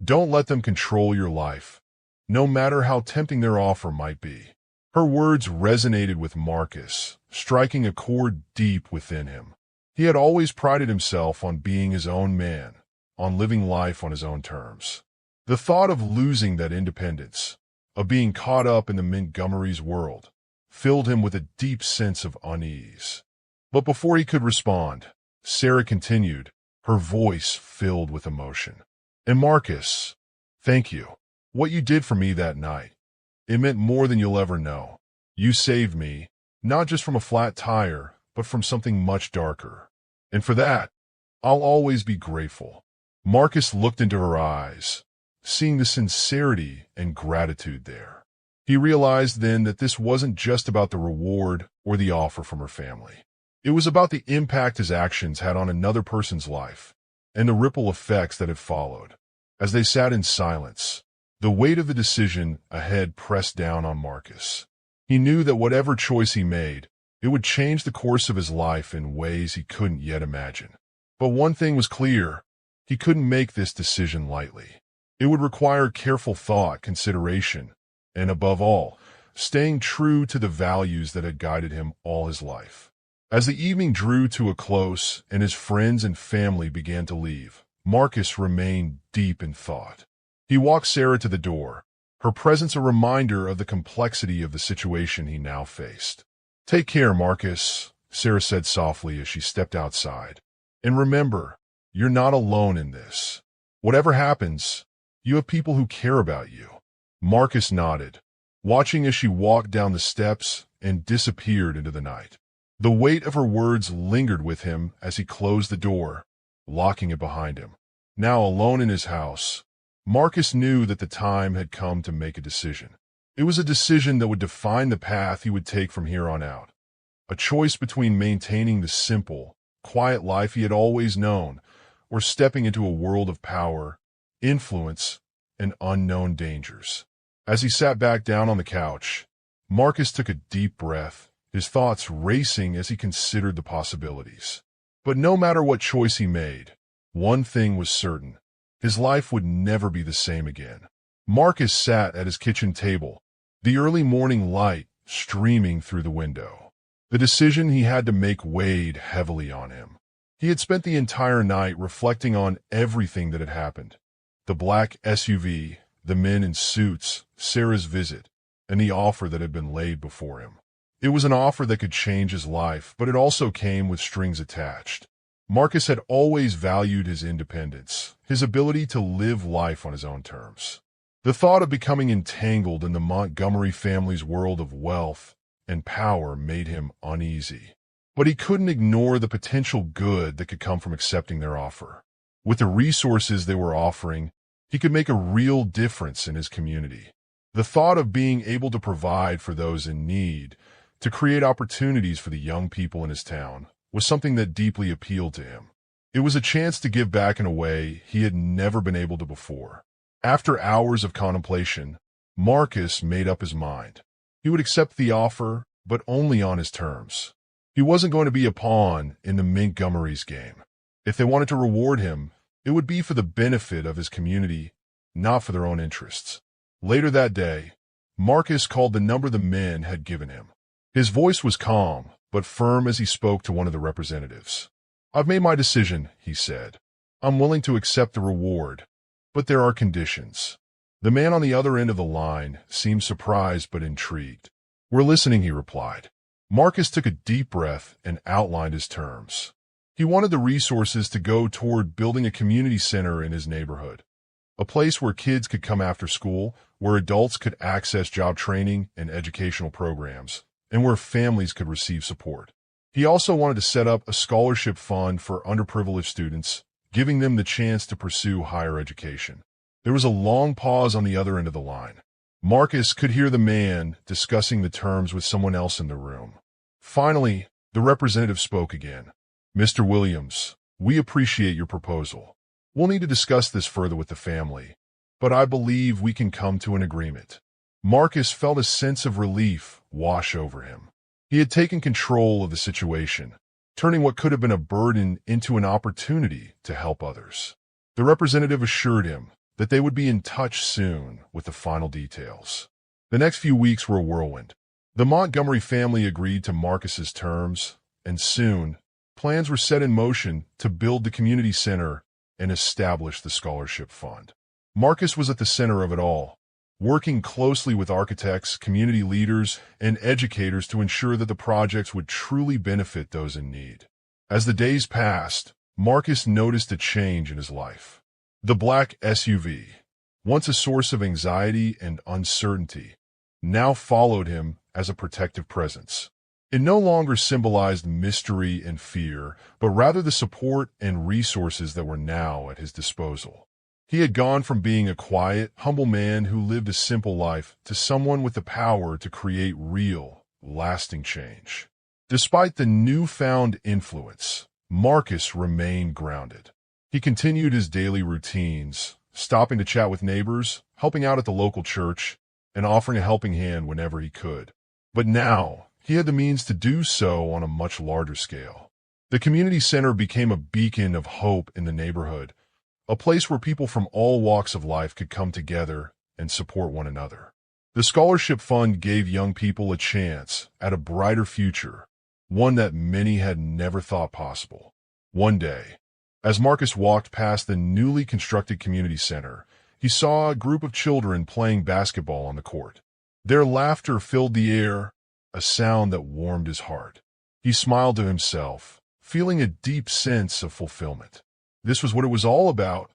Don't let them control your life, no matter how tempting their offer might be. Her words resonated with Marcus, striking a chord deep within him. He had always prided himself on being his own man, on living life on his own terms. The thought of losing that independence, of being caught up in the Montgomery's world, filled him with a deep sense of unease. But before he could respond, Sarah continued, her voice filled with emotion. And Marcus, thank you. What you did for me that night, it meant more than you'll ever know. You saved me, not just from a flat tire, but from something much darker. And for that, I'll always be grateful. Marcus looked into her eyes, seeing the sincerity and gratitude there. He realized then that this wasn't just about the reward or the offer from her family. It was about the impact his actions had on another person's life, and the ripple effects that had followed. As they sat in silence, the weight of the decision ahead pressed down on Marcus. He knew that whatever choice he made, it would change the course of his life in ways he couldn't yet imagine. But one thing was clear, he couldn't make this decision lightly. It would require careful thought, consideration, and above all, staying true to the values that had guided him all his life. As the evening drew to a close and his friends and family began to leave, Marcus remained deep in thought. He walked Sarah to the door, her presence a reminder of the complexity of the situation he now faced. Take care, Marcus, Sarah said softly as she stepped outside. And remember, you're not alone in this. Whatever happens, you have people who care about you. Marcus nodded, watching as she walked down the steps and disappeared into the night. The weight of her words lingered with him as he closed the door, locking it behind him. Now alone in his house, Marcus knew that the time had come to make a decision. It was a decision that would define the path he would take from here on out. A choice between maintaining the simple, quiet life he had always known, or stepping into a world of power, influence, and unknown dangers. As he sat back down on the couch, Marcus took a deep breath, his thoughts racing as he considered the possibilities. But no matter what choice he made, one thing was certain. His life would never be the same again. Marcus sat at his kitchen table, the early morning light streaming through the window. The decision he had to make weighed heavily on him. He had spent the entire night reflecting on everything that had happened. The black SUV, the men in suits, Sarah's visit, and the offer that had been laid before him. It was an offer that could change his life, but it also came with strings attached. Marcus had always valued his independence, his ability to live life on his own terms. The thought of becoming entangled in the Montgomery family's world of wealth and power made him uneasy. But he couldn't ignore the potential good that could come from accepting their offer. With the resources they were offering, he could make a real difference in his community. The thought of being able to provide for those in need, to create opportunities for the young people in his town, was something that deeply appealed to him. It was a chance to give back in a way he had never been able to before. After hours of contemplation, Marcus made up his mind. He would accept the offer, but only on his terms. He wasn't going to be a pawn in the Montgomery's game. If they wanted to reward him, it would be for the benefit of his community, not for their own interests. Later that day, Marcus called the number the men had given him. His voice was calm, but firm as he spoke to one of the representatives. "I've made my decision," he said. "I'm willing to accept the reward, but there are conditions." The man on the other end of the line seemed surprised but intrigued. "We're listening," he replied. Marcus took a deep breath and outlined his terms. He wanted the resources to go toward building a community center in his neighborhood, a place where kids could come after school, where adults could access job training and educational programs, and where families could receive support. He also wanted to set up a scholarship fund for underprivileged students, giving them the chance to pursue higher education. There was a long pause on the other end of the line. Marcus could hear the man discussing the terms with someone else in the room. Finally, the representative spoke again. "Mr. Williams, we appreciate your proposal. We'll need to discuss this further with the family, but I believe we can come to an agreement." Marcus felt a sense of relief wash over him. He had taken control of the situation, turning what could have been a burden into an opportunity to help others. The representative assured him that they would be in touch soon with the final details. The next few weeks were a whirlwind. The Montgomery family agreed to Marcus's terms, and soon, plans were set in motion to build the community center and establish the scholarship fund. Marcus was at the center of it all, working closely with architects, community leaders, and educators to ensure that the projects would truly benefit those in need. As the days passed, Marcus noticed a change in his life. The black SUV, once a source of anxiety and uncertainty, now followed him as a protective presence. It no longer symbolized mystery and fear, but rather the support and resources that were now at his disposal. He had gone from being a quiet, humble man who lived a simple life to someone with the power to create real, lasting change. Despite the newfound influence, Marcus remained grounded. He continued his daily routines, stopping to chat with neighbors, helping out at the local church, and offering a helping hand whenever he could. But now, he had the means to do so on a much larger scale. The community center became a beacon of hope in the neighborhood, a place where people from all walks of life could come together and support one another. The scholarship fund gave young people a chance at a brighter future, one that many had never thought possible. One day, as Marcus walked past the newly constructed community center, he saw a group of children playing basketball on the court. Their laughter filled the air, a sound that warmed his heart. He smiled to himself, feeling a deep sense of fulfillment. This was what it was all about,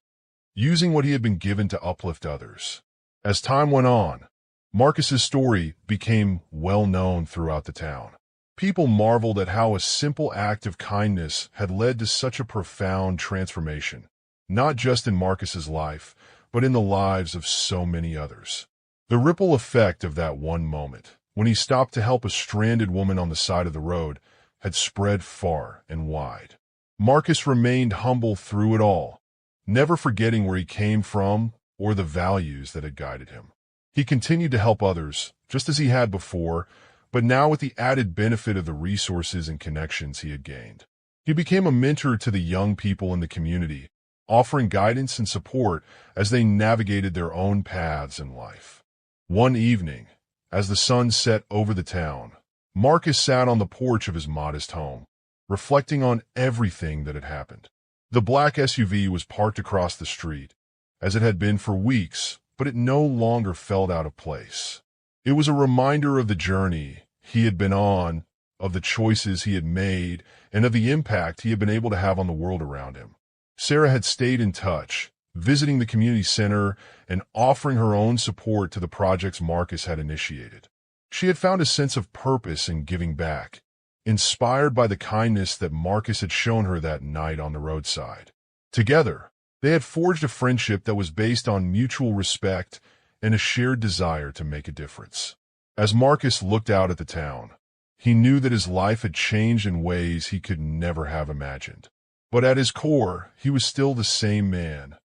using what he had been given to uplift others. As time went on, Marcus's story became well known throughout the town. People marveled at how a simple act of kindness had led to such a profound transformation, not just in Marcus's life, but in the lives of so many others. The ripple effect of that one moment, when he stopped to help a stranded woman on the side of the road, had spread far and wide. Marcus remained humble through it all, never forgetting where he came from or the values that had guided him. He continued to help others, just as he had before, but now with the added benefit of the resources and connections he had gained. He became a mentor to the young people in the community, offering guidance and support as they navigated their own paths in life. One evening, as the sun set over the town, Marcus sat on the porch of his modest home, reflecting on everything that had happened. The black SUV was parked across the street, as it had been for weeks, but it no longer felt out of place. It was a reminder of the journey he had been on, of the choices he had made, and of the impact he had been able to have on the world around him. Sarah had stayed in touch, visiting the community center and offering her own support to the projects Marcus had initiated. She had found a sense of purpose in giving back, inspired by the kindness that Marcus had shown her that night on the roadside. Together, they had forged a friendship that was based on mutual respect and a shared desire to make a difference. As Marcus looked out at the town, he knew that his life had changed in ways he could never have imagined. But at his core, he was still the same man,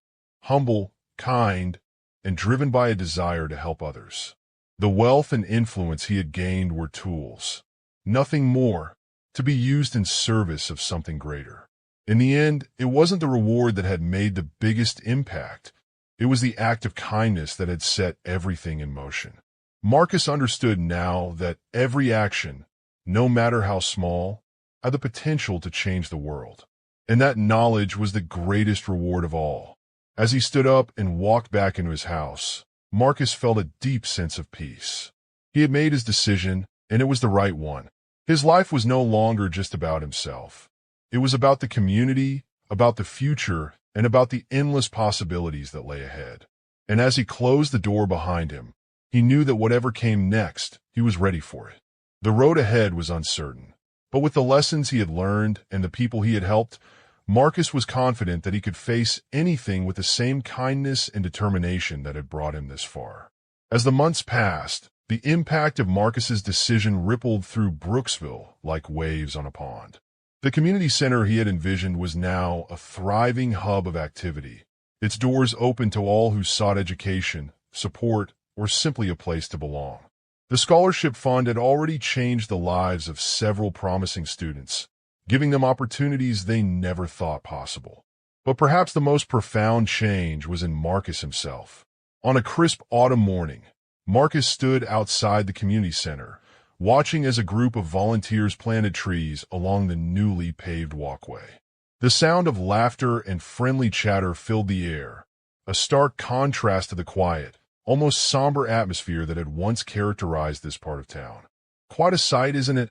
humble, kind, and driven by a desire to help others. The wealth and influence he had gained were tools, nothing more, to be used in service of something greater. In the end, it wasn't the reward that had made the biggest impact. It was the act of kindness that had set everything in motion. Marcus understood now that every action, no matter how small, had the potential to change the world. And that knowledge was the greatest reward of all. As he stood up and walked back into his house, Marcus felt a deep sense of peace. He had made his decision, and it was the right one. His life was no longer just about himself. It was about the community, about the future, and about the endless possibilities that lay ahead. And as he closed the door behind him, he knew that whatever came next, he was ready for it. The road ahead was uncertain, but with the lessons he had learned and the people he had helped, Marcus was confident that he could face anything with the same kindness and determination that had brought him this far. As the months passed, the impact of Marcus's decision rippled through Brooksville like waves on a pond. The community center he had envisioned was now a thriving hub of activity, its doors open to all who sought education, support, or simply a place to belong. The scholarship fund had already changed the lives of several promising students, giving them opportunities they never thought possible. But perhaps the most profound change was in Marcus himself. On a crisp autumn morning, Marcus stood outside the community center, watching as a group of volunteers planted trees along the newly paved walkway. The sound of laughter and friendly chatter filled the air, a stark contrast to the quiet, almost somber atmosphere that had once characterized this part of town. "Quite a sight, isn't it?"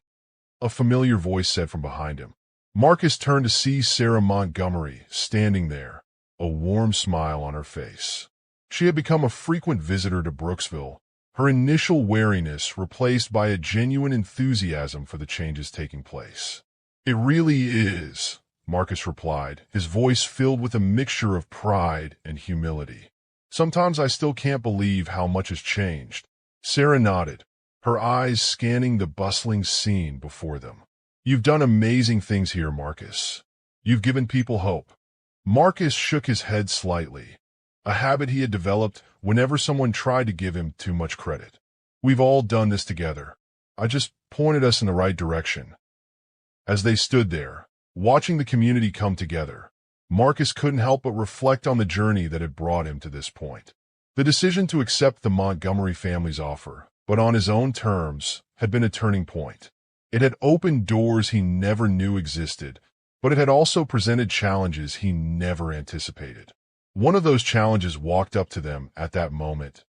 a familiar voice said from behind him. Marcus turned to see Sarah Montgomery standing there, a warm smile on her face. She had become a frequent visitor to Brooksville, her initial wariness replaced by a genuine enthusiasm for the changes taking place. "It really is," Marcus replied, his voice filled with a mixture of pride and humility. "Sometimes I still can't believe how much has changed." Sarah nodded, her eyes scanning the bustling scene before them. "You've done amazing things here, Marcus. You've given people hope." Marcus shook his head slightly, a habit he had developed whenever someone tried to give him too much credit. "We've all done this together. I just pointed us in the right direction." As they stood there, watching the community come together, Marcus couldn't help but reflect on the journey that had brought him to this point. The decision to accept the Montgomery family's offer, but on his own terms, had been a turning point. It had opened doors he never knew existed, but it had also presented challenges he never anticipated. One of those challenges walked up to them at that moment.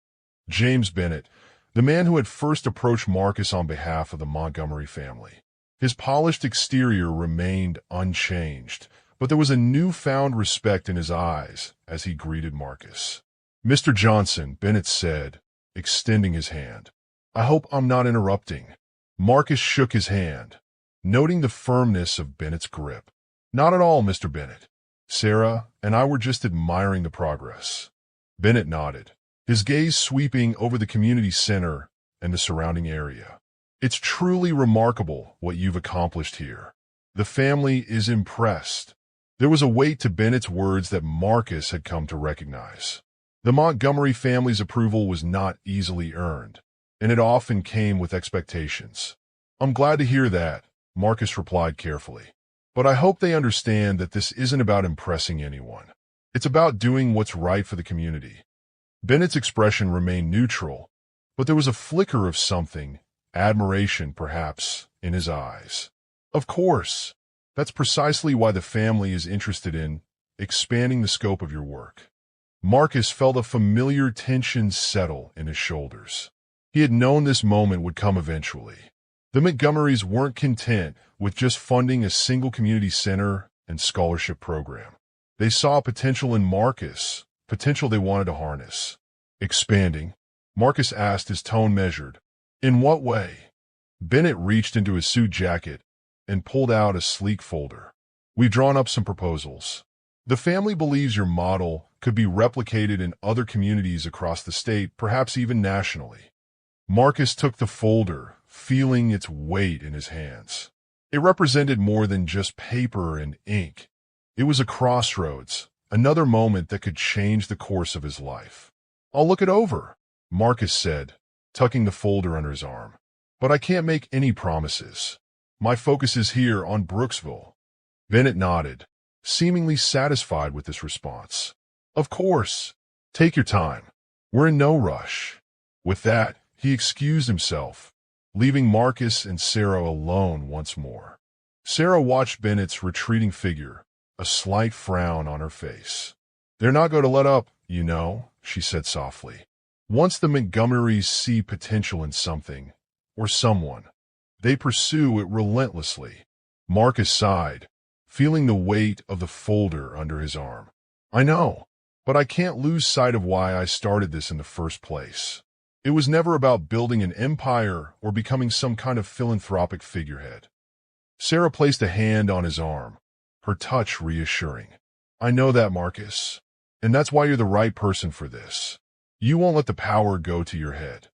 James Bennett, the man who had first approached Marcus on behalf of the Montgomery family. His polished exterior remained unchanged, but there was a newfound respect in his eyes as he greeted Marcus. "Mr. Johnson," Bennett said, extending his hand. "I hope I'm not interrupting." Marcus shook his hand, noting the firmness of Bennett's grip. "Not at all, Mr. Bennett. Sarah and I were just admiring the progress." Bennett nodded, his gaze sweeping over the community center and the surrounding area. "It's truly remarkable what you've accomplished here. The family is impressed." There was a weight to Bennett's words that Marcus had come to recognize. The Montgomery family's approval was not easily earned, and it often came with expectations. "I'm glad to hear that," Marcus replied carefully. "But I hope they understand that this isn't about impressing anyone. It's about doing what's right for the community." Bennett's expression remained neutral, but there was a flicker of something, admiration perhaps, in his eyes. "Of course. That's precisely why the family is interested in expanding the scope of your work." Marcus felt a familiar tension settle in his shoulders. He had known this moment would come eventually. The Montgomerys weren't content with just funding a single community center and scholarship program. They saw potential in Marcus, potential they wanted to harness. "Expanding?" Marcus asked, his tone measured. "In what way?" Bennett reached into his suit jacket and pulled out a sleek folder. "We've drawn up some proposals. The family believes your model could be replicated in other communities across the state, perhaps even nationally." Marcus took the folder, feeling its weight in his hands. It represented more than just paper and ink. It was a crossroads, another moment that could change the course of his life. "I'll look it over," Marcus said, tucking the folder under his arm. "But I can't make any promises. My focus is here on Brooksville." Bennett nodded, seemingly satisfied with this response. "Of course. Take your time. We're in no rush." With that, He excused himself, leaving Marcus and Sarah alone once more. Sarah watched Bennett's retreating figure, a slight frown on her face. "They're not going to let up, you know," she said softly. "Once the Montgomerys see potential in something, or someone, they pursue it relentlessly." Marcus sighed, feeling the weight of the folder under his arm. "I know, but I can't lose sight of why I started this in the first place. It was never about building an empire or becoming some kind of philanthropic figurehead." Sarah placed a hand on his arm, her touch reassuring. "I know that, Marcus, and that's why you're the right person for this. You won't let the power go to your head."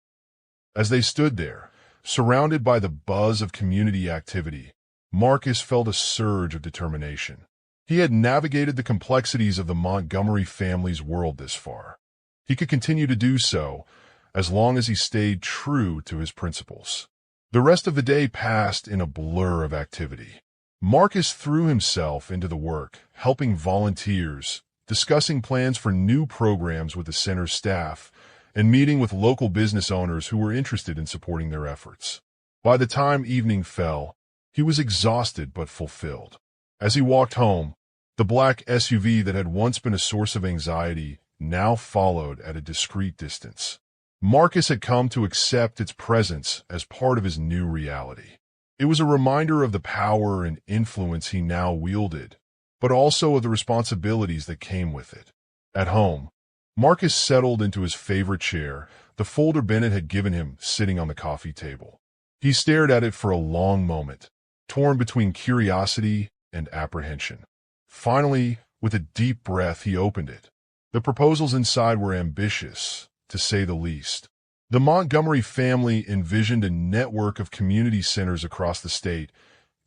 As they stood there, surrounded by the buzz of community activity, Marcus felt a surge of determination. He had navigated the complexities of the Montgomery family's world this far. He could continue to do so as long as he stayed true to his principles. The rest of the day passed in a blur of activity. Marcus threw himself into the work, helping volunteers, discussing plans for new programs with the center's staff, and meeting with local business owners who were interested in supporting their efforts. By the time evening fell, he was exhausted but fulfilled. As he walked home, the black SUV that had once been a source of anxiety now followed at a discreet distance. Marcus had come to accept its presence as part of his new reality. It was a reminder of the power and influence he now wielded, but also of the responsibilities that came with it. At home, Marcus settled into his favorite chair, the folder Bennett had given him sitting on the coffee table. He stared at it for a long moment, torn between curiosity and apprehension. Finally, with a deep breath, he opened it. The proposals inside were ambitious, to say the least. The Montgomery family envisioned a network of community centers across the state,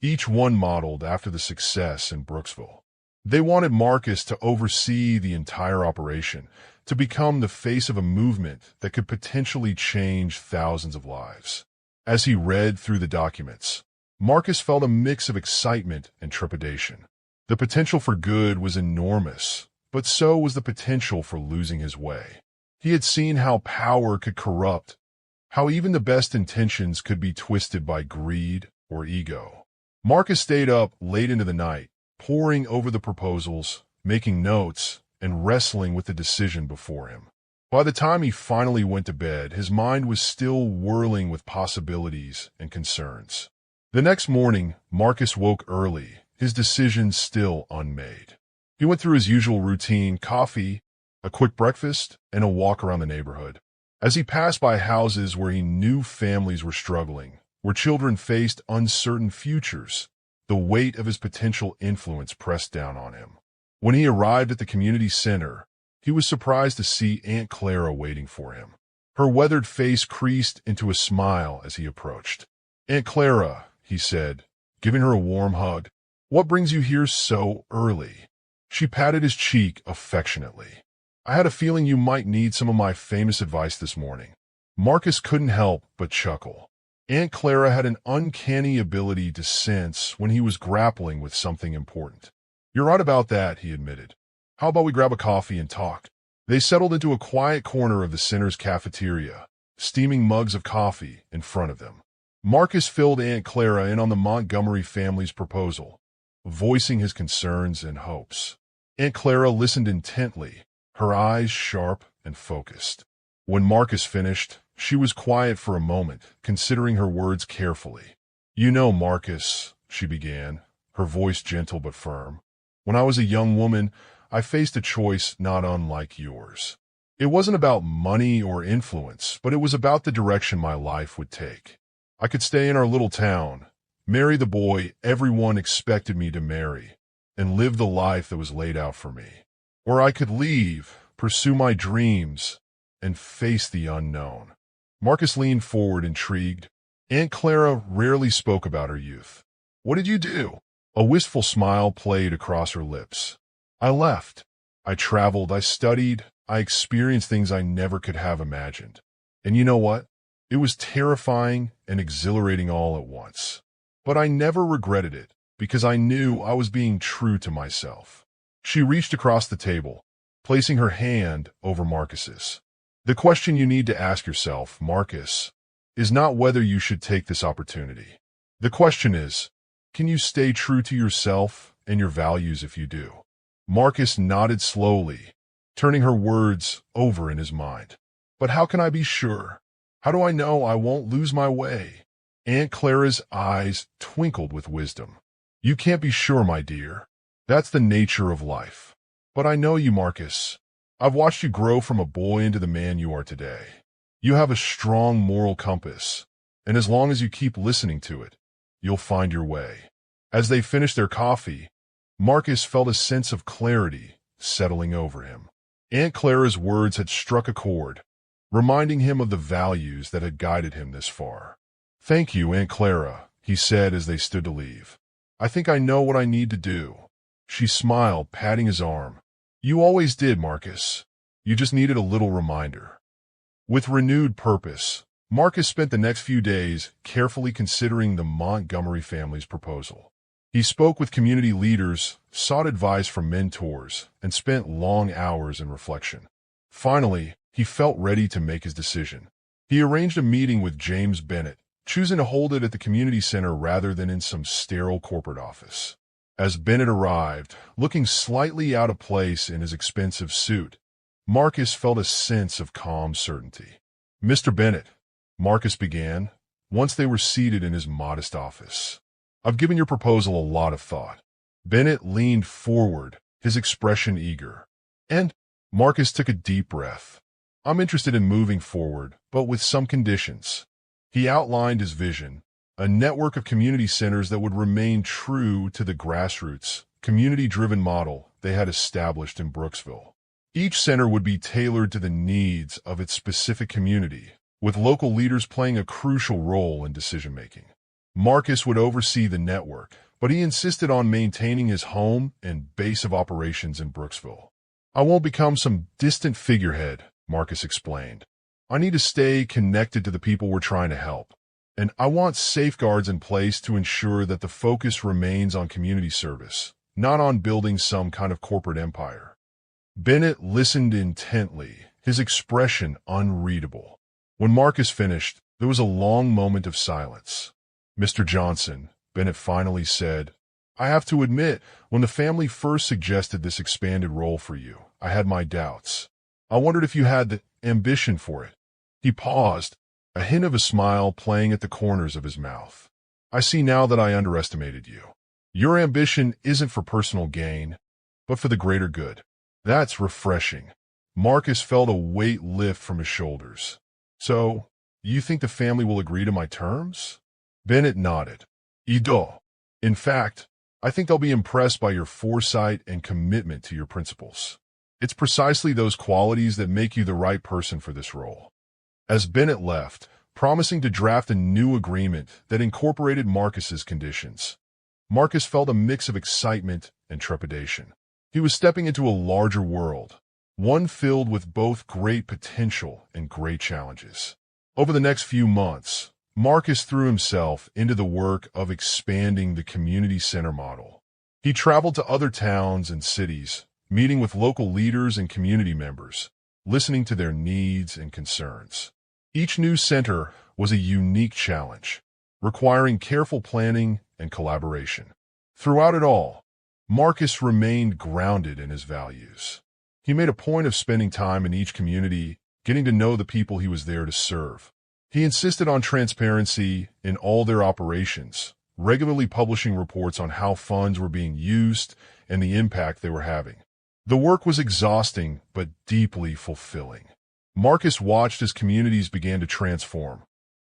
each one modeled after the success in Brooksville. They wanted Marcus to oversee the entire operation, to become the face of a movement that could potentially change thousands of lives. As he read through the documents, Marcus felt a mix of excitement and trepidation. The potential for good was enormous, but so was the potential for losing his way. He had seen how power could corrupt, how even the best intentions could be twisted by greed or ego. Marcus stayed up late into the night, poring over the proposals, making notes, and wrestling with the decision before him. By the time he finally went to bed, his mind was still whirling with possibilities and concerns. The next morning, Marcus woke early, his decision still unmade. He went through his usual routine: coffee, a quick breakfast, and a walk around the neighborhood. As he passed by houses where he knew families were struggling, where children faced uncertain futures, the weight of his potential influence pressed down on him. When he arrived at the community center, he was surprised to see Aunt Clara waiting for him. Her weathered face creased into a smile as he approached. "Aunt Clara," he said, giving her a warm hug, "what brings you here so early?" She patted his cheek affectionately. "I had a feeling you might need some of my famous advice this morning." Marcus couldn't help but chuckle. Aunt Clara had an uncanny ability to sense when he was grappling with something important. "You're right about that," he admitted. "How about we grab a coffee and talk?" They settled into a quiet corner of the center's cafeteria, steaming mugs of coffee in front of them. Marcus filled Aunt Clara in on the Montgomery family's proposal, voicing his concerns and hopes. Aunt Clara listened intently, her eyes sharp and focused. When Marcus finished, she was quiet for a moment, considering her words carefully. "You know, Marcus," she began, her voice gentle but firm, "when I was a young woman, I faced a choice not unlike yours. It wasn't about money or influence, but it was about the direction my life would take. I could stay in our little town, marry the boy everyone expected me to marry, and live the life that was laid out for me. Or I could leave, pursue my dreams, and face the unknown." Marcus leaned forward, intrigued. Aunt Clara rarely spoke about her youth. "What did you do?" A wistful smile played across her lips. "I left. I traveled, I studied, I experienced things I never could have imagined. And you know what? It was terrifying and exhilarating all at once. But I never regretted it, because I knew I was being true to myself." She reached across the table, placing her hand over Marcus's. The question you need to ask yourself, Marcus, is not whether you should take this opportunity. The question is, can you stay true to yourself and your values if you do? Marcus nodded slowly, turning her words over in his mind. But how can I be sure? How do I know I won't lose my way? Aunt Clara's eyes twinkled with wisdom. You can't be sure, my dear. That's the nature of life. But I know you, Marcus. I've watched you grow from a boy into the man you are today. You have a strong moral compass, and as long as you keep listening to it, you'll find your way. As they finished their coffee, Marcus felt a sense of clarity settling over him. Aunt Clara's words had struck a chord, reminding him of the values that had guided him this far. Thank you, Aunt Clara, he said as they stood to leave. I think I know what I need to do. She smiled, patting his arm. You always did, Marcus. You just needed a little reminder. With renewed purpose, Marcus spent the next few days carefully considering the Montgomery family's proposal. He spoke with community leaders, sought advice from mentors, and spent long hours in reflection. Finally, he felt ready to make his decision. He arranged a meeting with James Bennett, choosing to hold it at the community center rather than in some sterile corporate office. As Bennett arrived, looking slightly out of place in his expensive suit, Marcus felt a sense of calm certainty. Mr. Bennett, Marcus began, once they were seated in his modest office. I've given your proposal a lot of thought. Bennett leaned forward, his expression eager. And Marcus took a deep breath. I'm interested in moving forward, but with some conditions. He outlined his vision, a network of community centers that would remain true to the grassroots, community-driven model they had established in Brooksville. Each center would be tailored to the needs of its specific community, with local leaders playing a crucial role in decision-making. Marcus would oversee the network, but he insisted on maintaining his home and base of operations in Brooksville. I won't become some distant figurehead, Marcus explained. I need to stay connected to the people we're trying to help, and I want safeguards in place to ensure that the focus remains on community service, not on building some kind of corporate empire. Bennett listened intently, his expression unreadable. When Marcus finished, there was a long moment of silence. Mr. Johnson, Bennett finally said, I have to admit, when the family first suggested this expanded role for you, I had my doubts. I wondered if you had the ambition for it. He paused, a hint of a smile playing at the corners of his mouth. I see now that I underestimated you. Your ambition isn't for personal gain, but for the greater good. That's refreshing. Marcus felt a weight lift from his shoulders. So, you think the family will agree to my terms? Bennett nodded. Ido. In fact, I think they'll be impressed by your foresight and commitment to your principles. It's precisely those qualities that make you the right person for this role. As Bennett left, promising to draft a new agreement that incorporated Marcus's conditions, Marcus felt a mix of excitement and trepidation. He was stepping into a larger world, one filled with both great potential and great challenges. Over the next few months, Marcus threw himself into the work of expanding the community center model. He traveled to other towns and cities, meeting with local leaders and community members, listening to their needs and concerns. Each new center was a unique challenge, requiring careful planning and collaboration. Throughout it all, Marcus remained grounded in his values. He made a point of spending time in each community, getting to know the people he was there to serve. He insisted on transparency in all their operations, regularly publishing reports on how funds were being used and the impact they were having. The work was exhausting but deeply fulfilling. Marcus watched as communities began to transform,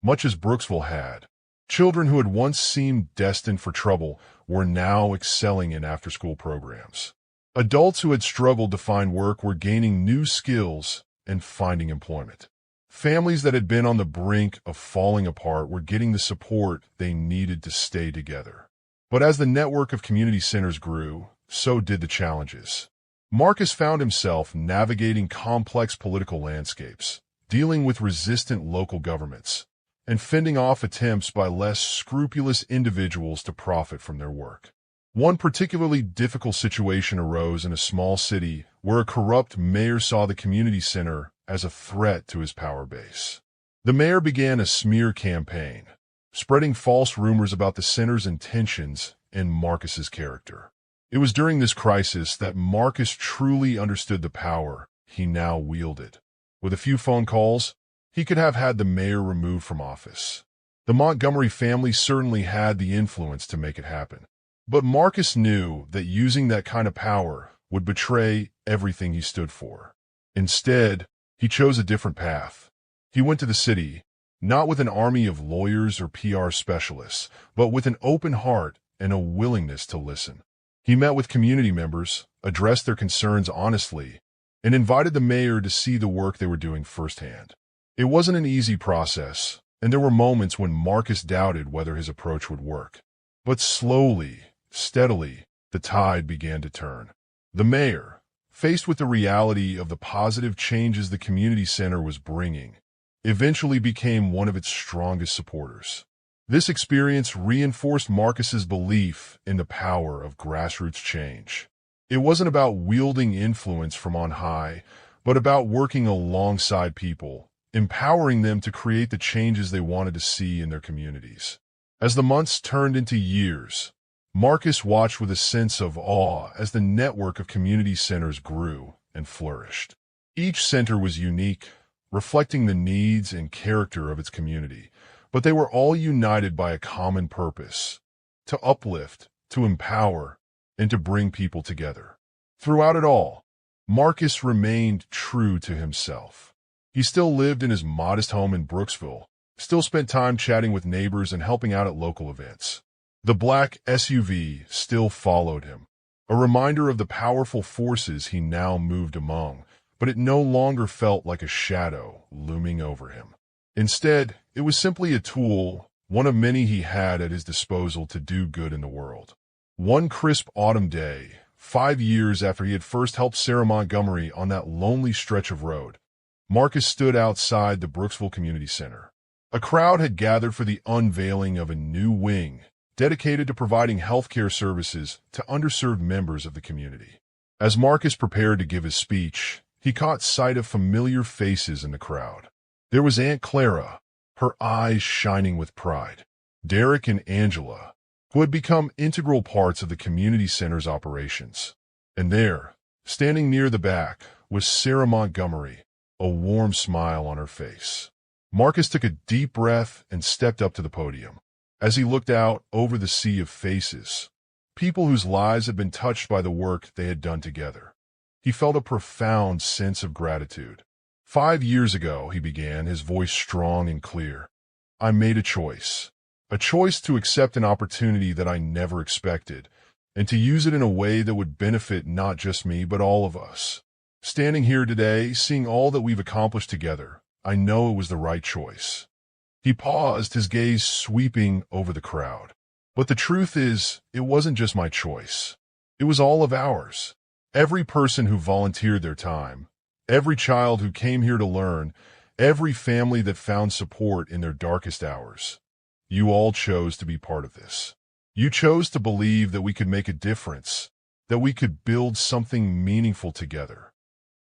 much as Brooksville had. Children who had once seemed destined for trouble were now excelling in after-school programs. Adults who had struggled to find work were gaining new skills and finding employment. Families that had been on the brink of falling apart were getting the support they needed to stay together. But as the network of community centers grew, so did the challenges. Marcus found himself navigating complex political landscapes, dealing with resistant local governments, and fending off attempts by less scrupulous individuals to profit from their work. One particularly difficult situation arose in a small city where a corrupt mayor saw the community center as a threat to his power base. The mayor began a smear campaign, spreading false rumors about the center's intentions and Marcus's character. It was during this crisis that Marcus truly understood the power he now wielded. With a few phone calls, he could have had the mayor removed from office. The Montgomery family certainly had the influence to make it happen. But Marcus knew that using that kind of power would betray everything he stood for. Instead, he chose a different path. He went to the city, not with an army of lawyers or PR specialists, but with an open heart and a willingness to listen. He met with community members, addressed their concerns honestly, and invited the mayor to see the work they were doing firsthand. It wasn't an easy process, and there were moments when Marcus doubted whether his approach would work. But slowly, steadily, the tide began to turn. The mayor, faced with the reality of the positive changes the community center was bringing, eventually became one of its strongest supporters. This experience reinforced Marcus's belief in the power of grassroots change. It wasn't about wielding influence from on high, but about working alongside people, empowering them to create the changes they wanted to see in their communities. As the months turned into years, Marcus watched with a sense of awe as the network of community centers grew and flourished. Each center was unique, reflecting the needs and character of its community, but they were all united by a common purpose: to uplift, to empower, and to bring people together. Throughout it all, Marcus remained true to himself. He still lived in his modest home in Brooksville, still spent time chatting with neighbors and helping out at local events. The black SUV still followed him, a reminder of the powerful forces he now moved among, but it no longer felt like a shadow looming over him. Instead, it was simply a tool, one of many he had at his disposal to do good in the world. One crisp autumn day, 5 years after he had first helped Sarah Montgomery on that lonely stretch of road, Marcus stood outside the Brooksville Community Center. A crowd had gathered for the unveiling of a new wing dedicated to providing healthcare services to underserved members of the community. As Marcus prepared to give his speech, he caught sight of familiar faces in the crowd. There was Aunt Clara, her eyes shining with pride. Derek and Angela, who had become integral parts of the community center's operations. And there, standing near the back, was Sarah Montgomery, a warm smile on her face. Marcus took a deep breath and stepped up to the podium. As he looked out over the sea of faces, people whose lives had been touched by the work they had done together, he felt a profound sense of gratitude. 5 years ago, he began, his voice strong and clear. I made a choice to accept an opportunity that I never expected, and to use it in a way that would benefit not just me, but all of us. Standing here today, seeing all that we've accomplished together, I know it was the right choice. He paused, his gaze sweeping over the crowd. But the truth is, it wasn't just my choice. It was all of ours. Every person who volunteered their time, every child who came here to learn, every family that found support in their darkest hours. You all chose to be part of this. You chose to believe that we could make a difference, that we could build something meaningful together.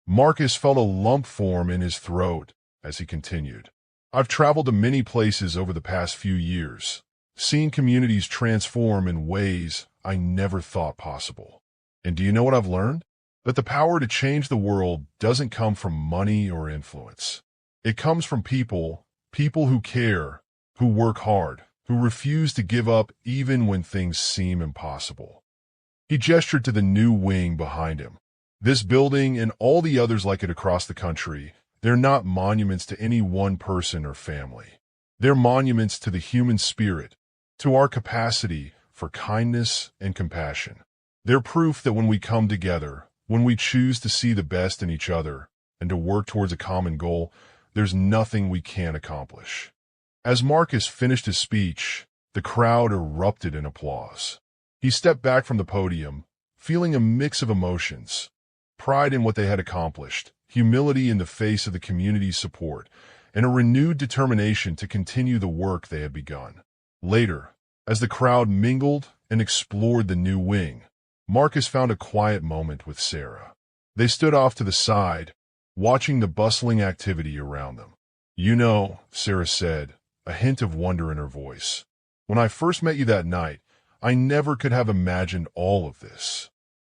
Marcus felt a lump form in his throat as he continued. I've traveled to many places over the past few years, seeing communities transform in ways I never thought possible. And do you know what I've learned? That the power to change the world doesn't come from money or influence. It comes from people who care, who work hard, who refuse to give up even when things seem impossible. He gestured to the new wing behind him. This building and all the others like it across the country, they're not monuments to any one person or family. They're monuments to the human spirit, to our capacity for kindness and compassion. They're proof that when we come together, when we choose to see the best in each other and to work towards a common goal, there's nothing we can't accomplish. As Marcus finished his speech, the crowd erupted in applause. He stepped back from the podium, feeling a mix of emotions: pride in what they had accomplished, humility in the face of the community's support, and a renewed determination to continue the work they had begun. Later, as the crowd mingled and explored the new wing, Marcus found a quiet moment with Sarah. They stood off to the side, watching the bustling activity around them. "You know," Sarah said, a hint of wonder in her voice, "when I first met you that night, I never could have imagined all of this."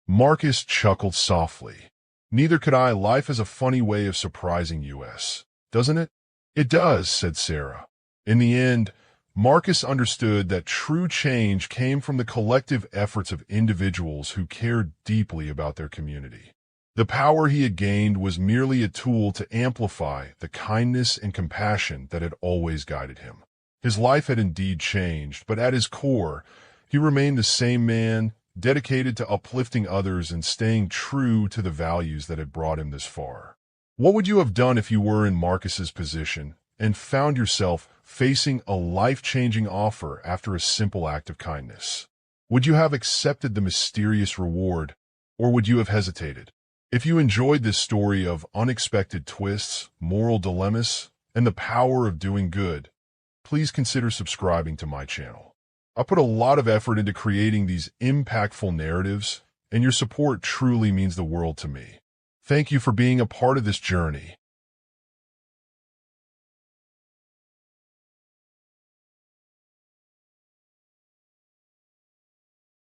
Marcus chuckled softly. "Neither could I. Life has a funny way of surprising us, doesn't it?" "It does," said Sarah. In the end, Marcus understood that true change came from the collective efforts of individuals who cared deeply about their community. The power he had gained was merely a tool to amplify the kindness and compassion that had always guided him. His life had indeed changed, but at his core, he remained the same man, dedicated to uplifting others and staying true to the values that had brought him this far. What would you have done if you were in Marcus's position and found yourself facing a life-changing offer after a simple act of kindness? Would you have accepted the mysterious reward, or would you have hesitated? If you enjoyed this story of unexpected twists, moral dilemmas, and the power of doing good, please consider subscribing to my channel. I put a lot of effort into creating these impactful narratives, and your support truly means the world to me. Thank you for being a part of this journey.